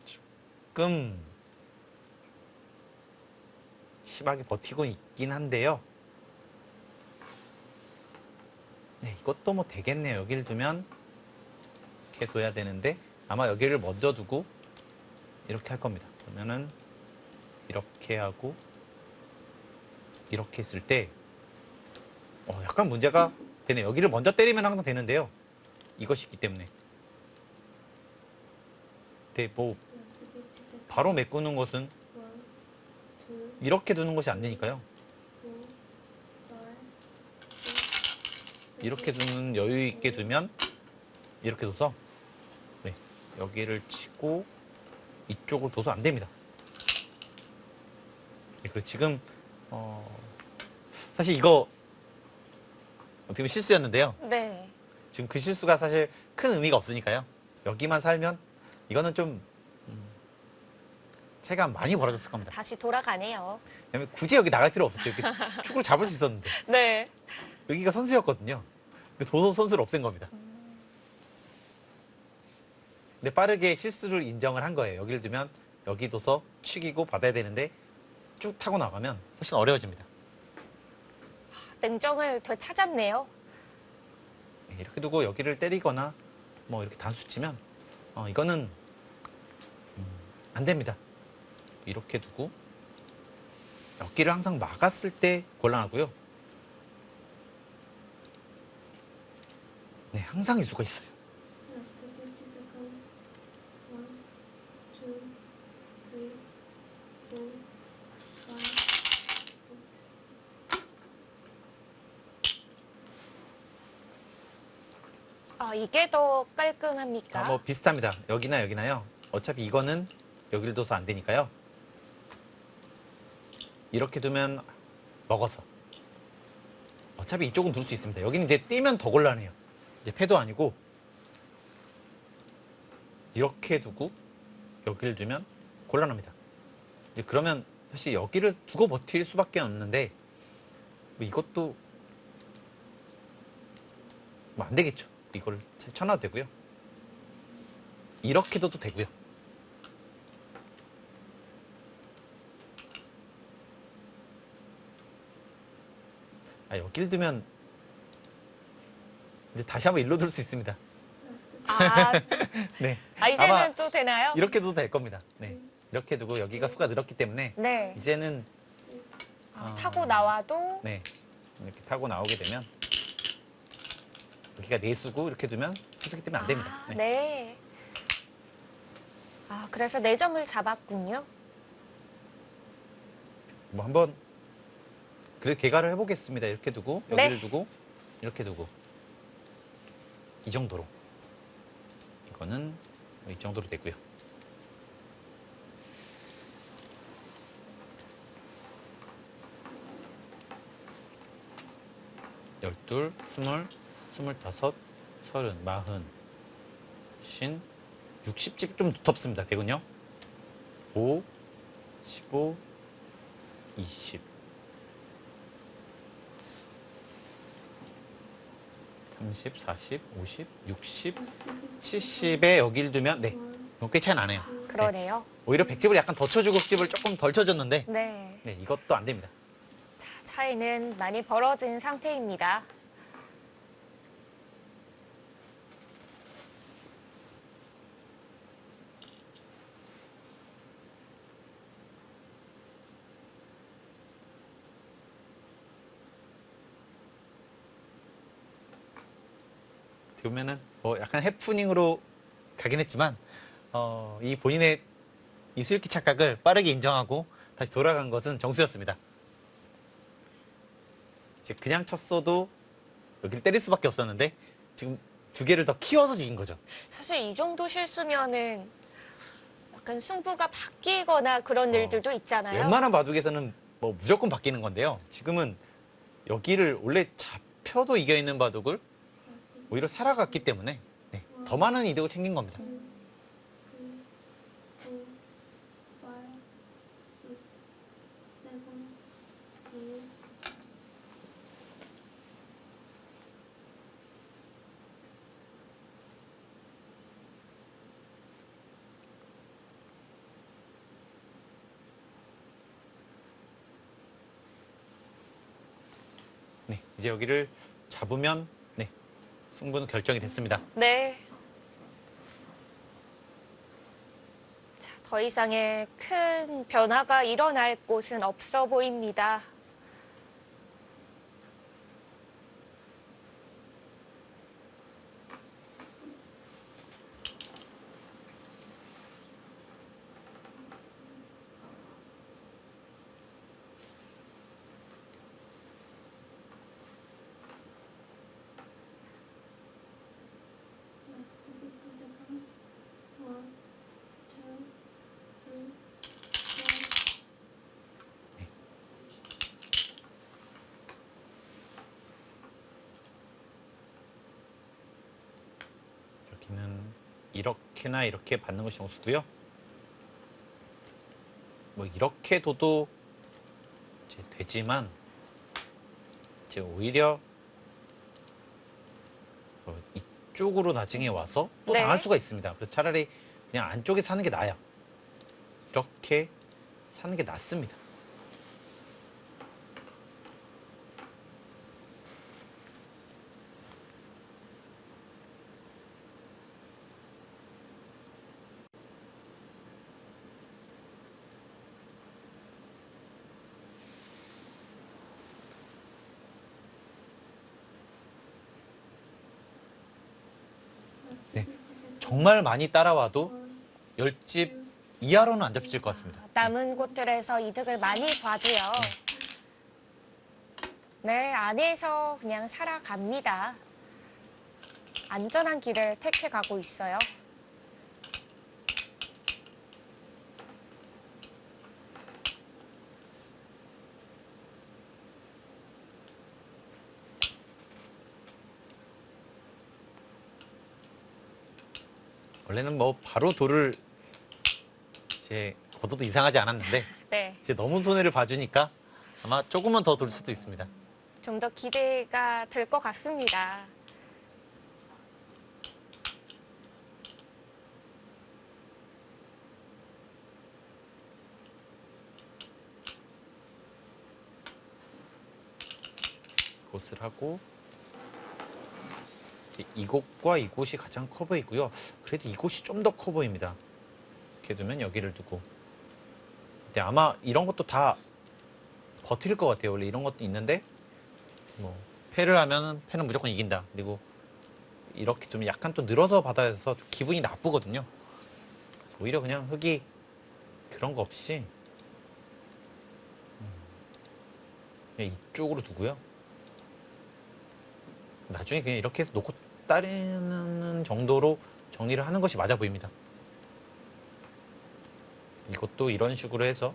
조금 심하게 버티고 있긴 한데요. 네, 이것도 뭐 되겠네요. 여기를 두면 이렇게 둬야 되는데 아마 여기를 먼저 두고 이렇게 할 겁니다. 그러면은 이렇게 하고 이렇게 했을 때 약간 문제가 되네요. 여기를 먼저 때리면 항상 되는데요. 이것이 있기 때문에. 근데 뭐 바로 메꾸는 것은 이렇게 두는 것이 안 되니까요. 이렇게 두는 여유 있게 두면 이렇게 둬서 네, 여기를 치고 이쪽을 둬서 안 됩니다. 네, 그리고 지금 사실 이거 어떻게 보면 실수였는데요. 네. 지금 그 실수가 사실 큰 의미가 없으니까요. 여기만 살면 이거는 좀 차이가 많이 벌어졌을 겁니다. 다시 돌아가네요. 왜냐면 굳이 여기 나갈 필요 없었죠. 이렇게 축구를 잡을 수 있었는데 네. 여기가 선수였거든요. 근데 도서 선수를 없앤 겁니다. 근데 빠르게 실수를 인정을 한 거예요. 여기를 두면 여기 둬서 축이고 받아야 되는데 쭉 타고 나가면 훨씬 어려워집니다. 냉정을 되찾았네요. 네, 이렇게 두고 여기를 때리거나 뭐 이렇게 단수 치면 이거는 안 됩니다. 이렇게 두고 여기를 항상 막았을 때 곤란하고요. 네, 항상 이 수가 있어요. Last 50 seconds. 1, 2, 3, 4, 5, 6. 이게 더 깔끔합니까? 뭐 비슷합니다. 여기나 여기나요. 어차피 이거는 여기를 둬서 안 되니까요. 이렇게 두면 먹어서. 어차피 이쪽은 둘 수 있습니다. 여기는 이제 뛰면 더 곤란해요. 이제 패도 아니고 이렇게 두고 여기를 두면 곤란합니다. 이제 그러면 사실 여기를 두고 버틸 수밖에 없는데 뭐 이것도 뭐 안 되겠죠. 이걸 쳐놔도 되고요. 이렇게 둬도 되고요. 여기를 두면 이제 다시 한번 일로 둘 수 있습니다. 아, 네. 이제는 아마 또 되나요? 이렇게 둬도 될 겁니다. 네. 이렇게 두고 여기가 수가 늘었기 때문에 네. 이제는 타고 나와도 네. 이렇게 타고 나오게 되면 여기가 내수고 이렇게 두면 수수기 때문에 안 됩니다. 네. 네. 그래서 4점을 잡았군요. 뭐 한번 그래 개가를 해보겠습니다. 이렇게 두고 네. 여기를 두고 이렇게 두고 이 정도로 이거는 이 정도로 되고요. 열둘, 스물, 스물다섯, 서른, 마흔, 쉰, 60집 좀 두텁습니다. 대군요. 5, 15, 20. 30, 40, 50, 60, 70에 여기를 두면 네, 꽤 차이 나네요. 그러네요. 오히려 100집을 약간 더 쳐주고 10집을 조금 덜 쳐줬는데 네. 네, 이것도 안 됩니다. 자, 차이는 많이 벌어진 상태입니다. 어떻게 보면은 뭐 약간 해프닝으로 가긴 했지만 이 본인의 이 수익기 착각을 빠르게 인정하고 다시 돌아간 것은 정수였습니다. 이제 그냥 쳤어도 여기를 때릴 수밖에 없었는데 지금 두 개를 더 키워서 이긴 거죠. 사실 이 정도 실수면은 약간 승부가 바뀌거나 그런 일들도 있잖아요. 웬만한 바둑에서는 뭐 무조건 바뀌는 건데요. 지금은 여기를 원래 잡혀도 이겨 있는 바둑을 오히려 살아갔기 때문에 네, 더 많은 이득을 챙긴 겁니다. 2, 3, 4, 5, 6, 7, 8. 네, 이제 여기를 잡으면 네, 승부는 결정이 됐습니다. 네. 자, 더 이상의 큰 변화가 일어날 곳은 없어 보입니다. Last 50 seconds. 1, 2, 3, 4. 여기는 이렇게나 이렇게 받는 것이 정수고요. 뭐 이렇게 둬도 이제 되지만 이제 오히려 이쪽으로 나중에 와서 또 네. 당할 수가 있습니다. 그래서 차라리 그냥 안쪽에 사는 게 나아요. 이렇게 사는 게 낫습니다. Last 네. 50 seconds. 정말 많이 따라와도 1, 10집 이하로는 안 잡힐 것 같습니다. 남은 곳들에서 이득을 많이 봐도요. 네, 안에서 그냥 살아갑니다. 안전한 길을 택해 가고 있어요. 원래는 뭐 바로 돌을 이제 걷어도 이상하지 않았는데 네, 이제 너무 손해를 봐주니까 아마 조금만 더 돌 수도 있습니다. 좀 더 기대가 될 것 같습니다. 이곳을 하고 이제 이곳과 이곳이 가장 커 보이고요. 그래도 이곳이 좀 더 커 보입니다. 이렇게 두면 여기를 두고. 근데 아마 이런 것도 다 버틸 것 같아요. 원래 이런 것도 있는데 뭐 패를 하면 패는 무조건 이긴다. 그리고 이렇게 좀 약간 또 늘어서 받아서 좀 기분이 나쁘거든요. 그래서 오히려 그냥 흙이 그런 거 없이 그냥 이쪽으로 두고요. 나중에 그냥 이렇게 해서 놓고 따르는 정도로 정리를 하는 것이 맞아 보입니다. 이것도 이런 식으로 해서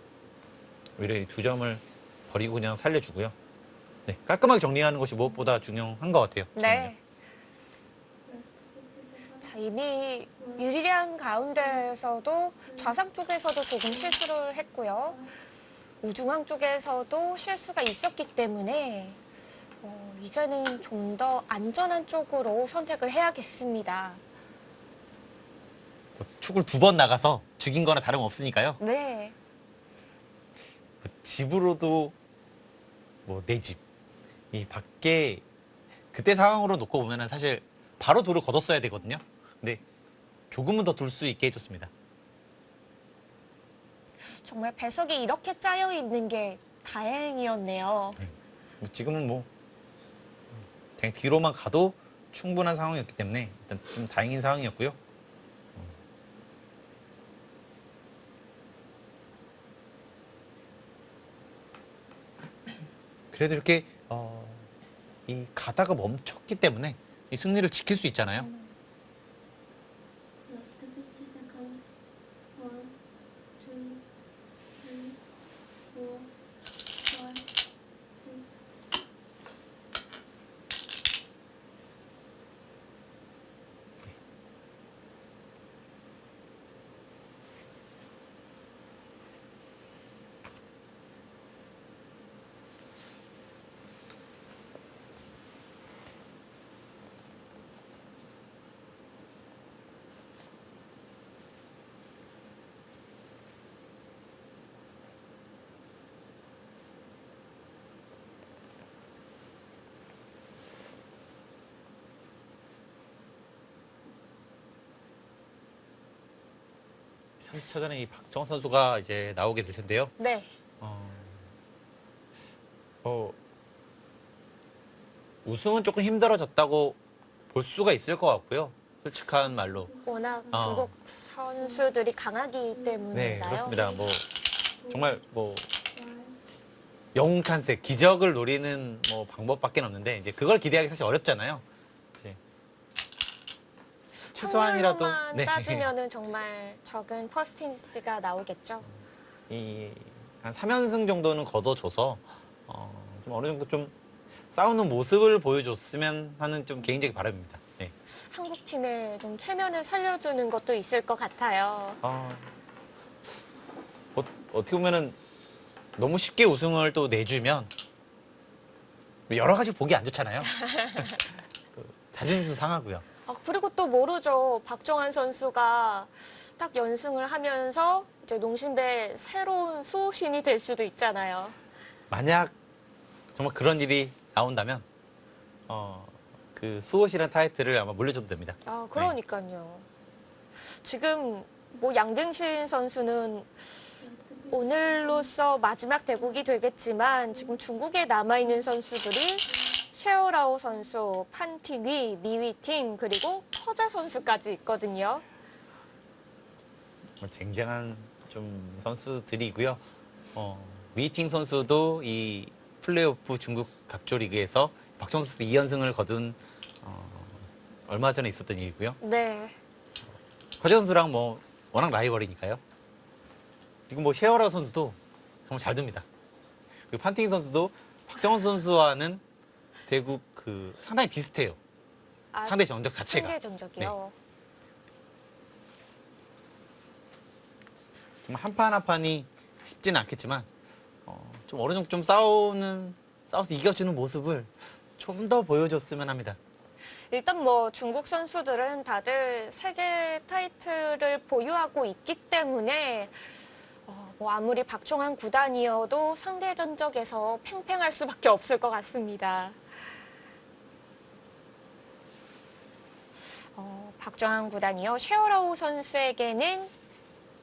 오히려 이 두 점을 버리고 그냥 살려주고요. 네, 깔끔하게 정리하는 것이 무엇보다 중요한 것 같아요. 네. Last 50 seconds. 자, 이미 유리한 가운데에서도 좌상 쪽에서도 조금 실수를 했고요. 우중앙 쪽에서도 실수가 있었기 때문에 이제는 좀 더 안전한 쪽으로 선택을 해야겠습니다. 뭐 축을 두 번 나가서 죽인 거나 다름없으니까요. 네, 집으로도 뭐 내 집. 이 밖에 그때 상황으로 놓고 보면은 사실 바로 돌을 걷었어야 되거든요. 근데 조금은 더 둘 수 있게 해줬습니다. 정말 배석이 이렇게 짜여 있는 게 다행이었네요. 지금은 뭐 그냥 뒤로만 가도 충분한 상황이었기 때문에 일단 좀 다행인 상황이었고요. 그래도 이렇게 이 가다가 멈췄기 때문에 이 승리를 지킬 수 있잖아요. Last 50 seconds. 1, 2, 3, 4, 5, 6. 삼 3차전에 이 박정호 선수가 이제 나오게 될 텐데요. 네. 우승은 조금 힘들어졌다고 볼 수가 있을 것 같고요. 솔직한 말로. 워낙 어. 중국 선수들이 강하기 네, 때문인가요? 그렇습니다. 뭐 정말 뭐 5, 영웅 탄생, 기적을 노리는 뭐 방법밖에 없는데 이제 그걸 기대하기 사실 어렵잖아요. 이제 최소한이라도 확률로만 네. 따지면은 정말 적은 퍼스티니스가 나오겠죠. 한 3연승 정도는 거둬줘서 좀 어느 정도 좀 싸우는 모습을 보여줬으면 하는 좀 개인적인 바람입니다. 네. 한국 팀에 좀 체면을 살려주는 것도 있을 것 같아요. 어떻게 보면은 너무 쉽게 우승을 또 내주면 여러 가지 보기 안 좋잖아요. 또 자존심도 상하고요. 그리고 또 모르죠. 박정환 선수가 딱 연승을 하면서 이제 농심배 새로운 수호신이 될 수도 있잖아요. 만약 정말 그런 일이 나온다면 그 수호시라는 타이틀을 아마 물려줘도 됩니다. 그러니까요. 지금 뭐 양등신 선수는 오늘로써 마지막 대국이 되겠지만 지금 중국에 남아있는 선수들이 셰어라오 선수, 판티귀, 미위팅 그리고 퍼자 선수까지 있거든요. 쟁쟁한 좀 선수들이고요. 미팅 선수도 이 플레이오프 중국 각조 리그에서 박정호 선수 2연승을 거둔 얼마 전에 있었던 일이고요. 네. 허재 선수랑 뭐 워낙 라이벌이니까요. 그리고 뭐 셰어라 선수도 정말 잘 듭니다. 그리고 판팅 선수도 박정호 선수와는 대국 그 상당히 비슷해요. 상대 전적 자체가. 상대 전적이요. 정말 한 판 한 판이 쉽지는 않겠지만 좀 어느 정도 좀 싸워서 이겨주는 모습을 좀 더 보여줬으면 합니다. 일단 뭐 중국 선수들은 다들 세계 타이틀을 보유하고 있기 때문에 뭐 아무리 박종환 구단이어도 상대 전적에서 팽팽할 수밖에 없을 것 같습니다. 박종환 구단이요. 셰어라오 선수에게는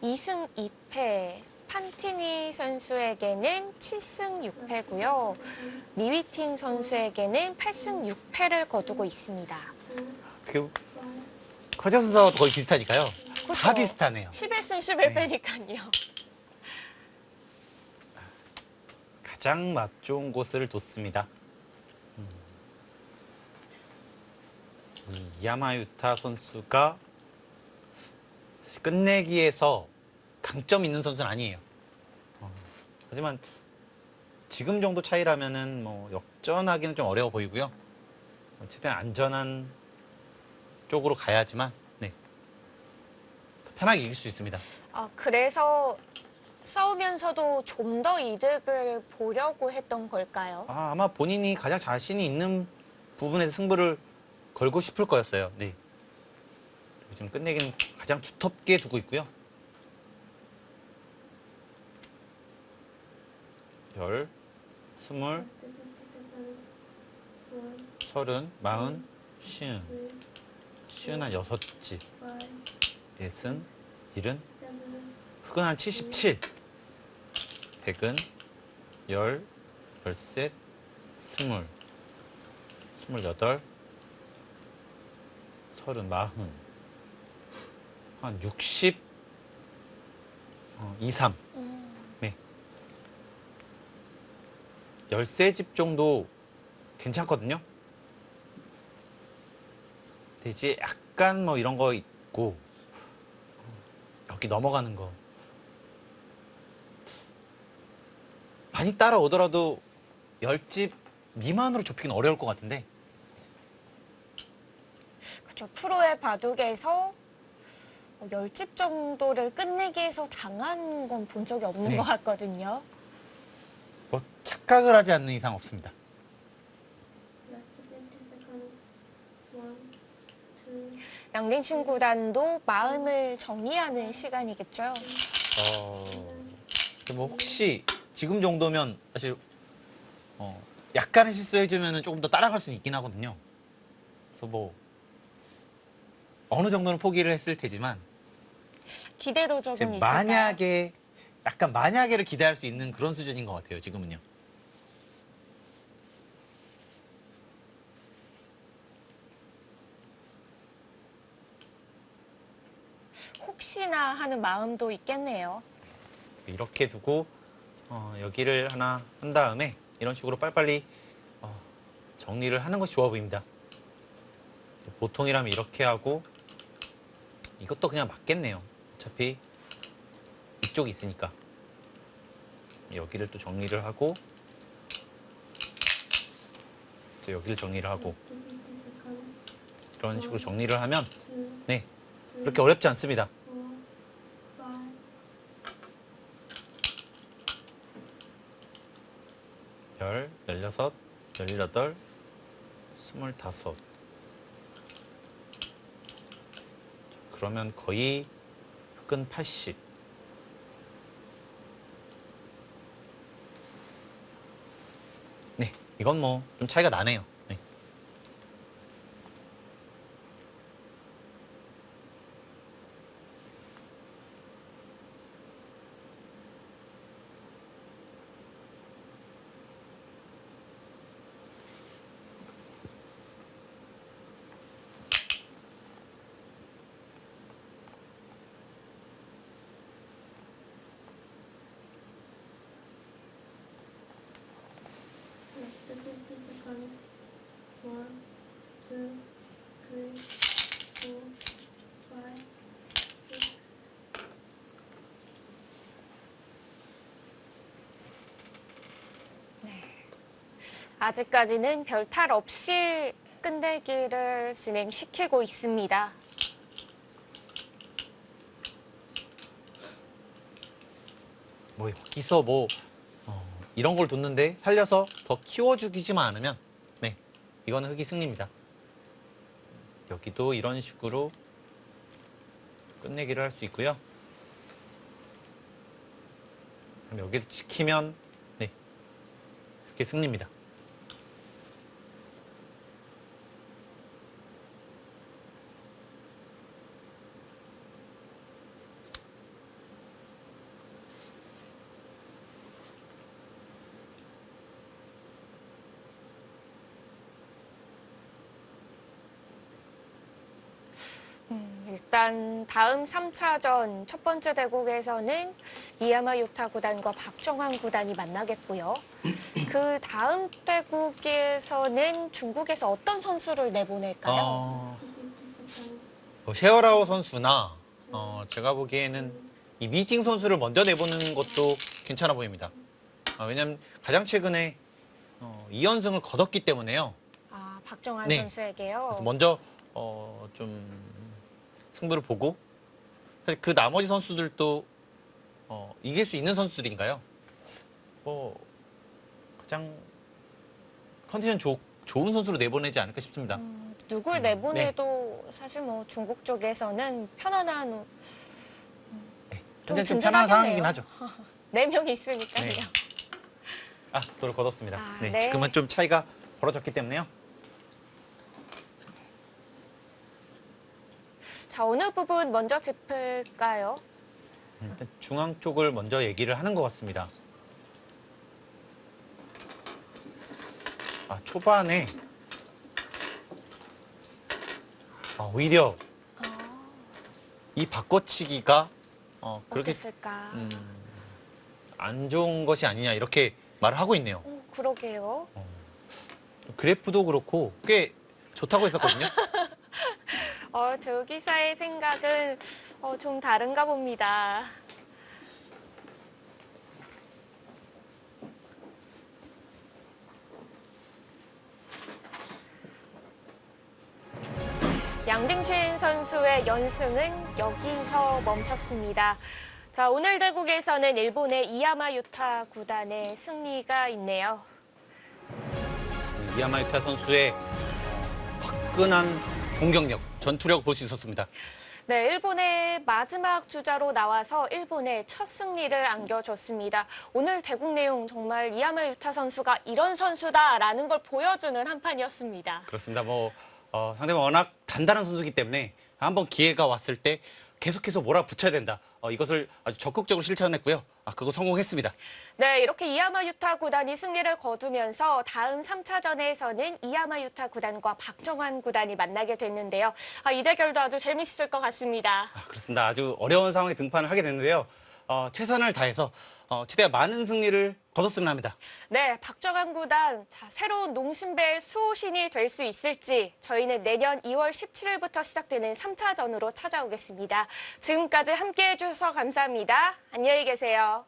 2승 2패, 판팅위 선수에게는 7승 6패고요. 미위팅 선수에게는 8승 6패를 거두고 있습니다. 그 허재 선수와 거의 비슷하니까요. 다 그렇죠. 비슷하네요. 11승 11패니까요. 가장 맛 좋은 곳을 뒀습니다. 야마유타 선수가 사실 끝내기에서 강점 있는 선수는 아니에요. 하지만 지금 정도 차이라면은 뭐 역전하기는 좀 어려워 보이고요. 최대한 안전한 쪽으로 가야지만 네. 더 편하게 이길 수 있습니다. 그래서 싸우면서도 좀 더 이득을 보려고 했던 걸까요? 아마 본인이 가장 자신이 있는 부분에서 승부를 걸고 싶을 거였어요. 네. 지금 끝내기는 가장 두텁게 두고 있고요. 10, 20, last 50 seconds. 1, 30, 40, 50, 3, 50한 6집, 5, 60, 70, 7, 흑은 한 77, 100은 10, 13, 20, 28, 30, 40, 한 60, 23. 네. 13집 정도 괜찮거든요. 근데 이제 약간 뭐 이런 거 있고 여기 넘어가는 거 많이 따라오더라도 10집 미만으로 좁히기는 어려울 것 같은데 그렇죠. 프로의 바둑에서 10집 정도를 끝내기 위해서 당한 건 본 적이 없는 네. 것 같거든요. 뭐 착각을 하지 않는 이상 없습니다. Last 50 seconds. 1, 2, 양린신 구단도 마음을 정리하는 시간이겠죠. 근데 뭐 혹시 지금 정도면 사실 약간의 실수해주면 조금 더 따라갈 수는 있긴 하거든요. 그래서 뭐 어느 정도는 포기를 했을 테지만 기대도 이제 조금 있을까요? 만약에 약간 만약에를 기대할 수 있는 그런 수준인 것 같아요. 지금은요. 혹시나 하는 마음도 있겠네요. 이렇게 두고 여기를 하나 한 다음에 이런 식으로 빨리빨리 정리를 하는 것이 좋아 보입니다. 보통이라면 이렇게 하고 이것도 그냥 맞겠네요. 어차피 이쪽이 있으니까 여기를 또 정리를 하고 또 여기를 정리를 하고 last 50 seconds. 이런 식으로 정리를 하면 2, 네 3, 그렇게 어렵지 않습니다. 4, 5. 열, 16, 18, 25. 그러면 거의 흑은 80. 네, 이건 뭐 좀 차이가 나네요. 네. Last 50 seconds. 1, 2, 3, 4, 5, 6. 아직까지는 별 탈 없이 끝내기를 진행시키고 있습니다. 뭐 여기서 뭐 이런 걸 뒀는데 살려서 더 키워주기지만 않으면 네 이거는 흑이 승리입니다. 여기도 이런 식으로 끝내기를 할 수 있고요. 그럼 여기를 지키면 네 그게 승리입니다. 일단 다음 3차전 첫 번째 대국에서는 이야마 유타 구단과 박정환 구단이 만나겠고요. 그 다음 대국에서는 중국에서 어떤 선수를 내보낼까요? 50 seconds. 셰어라오 선수나 제가 보기에는 이 미팅 선수를 먼저 내보는 것도 괜찮아 보입니다. 왜냐하면 가장 최근에 2연승을 거뒀기 때문에요. 아, 박정환 네. 선수에게요. 그래서 먼저 좀 승부를 보고 사실 그 나머지 선수들도 이길 수 있는 선수들인가요? 가장 컨디션 좋은 선수로 내보내지 않을까 싶습니다. 누굴 내보내도 사실 뭐 중국 쪽에서는 편안한 현재 좀 편한 상황이긴 하죠. 4명이 있으니까요. 네. 돌을 거뒀습니다. 아, 네, 네. 지금은 좀 차이가 벌어졌기 때문에요. 자, 어느 부분 먼저 짚을까요? 일단 중앙 쪽을 먼저 얘기를 하는 것 같습니다. 초반에 오히려 이 바꿔치기가 그렇게 어땠을까? 안 좋은 것이 아니냐 이렇게 말을 하고 있네요. 그러게요. 그래프도 그렇고 꽤 좋다고 했었거든요. 두 기사의 생각은 좀 다른가 봅니다. 양딩신 선수의 연승은 여기서 멈췄습니다. 자, 오늘 대국에서는 일본의 이야마 유타 구단의 승리가 있네요. 이야마 유타 선수의 화끈한 공격력, 전투력 볼 수 있었습니다. 네, 일본의 마지막 주자로 나와서 일본의 첫 승리를 안겨줬습니다. 오늘 대국 내용 정말 이야마 유타 선수가 이런 선수다라는 걸 보여주는 한 판이었습니다. 그렇습니다. 상대방 워낙 단단한 선수이기 때문에 한번 기회가 왔을 때 계속해서 몰아붙여야 된다. 이것을 아주 적극적으로 실천했고요. 그거 성공했습니다. 네, 이렇게 이야마 유타 구단이 승리를 거두면서 다음 3차전에서는 이야마 유타 구단과 박정환 구단이 만나게 됐는데요. 이 대결도 아주 재밌을 것 같습니다. 그렇습니다. 아주 어려운 상황에 등판을 하게 됐는데요. 최선을 다해서 최대한 많은 승리를 거뒀으면 합니다. 네, 박정환 구단 새로운 농심배의 수호신이 될 수 있을지 저희는 내년 2월 17일부터 시작되는 3차전으로 찾아오겠습니다. 지금까지 함께해 주셔서 감사합니다. 안녕히 계세요.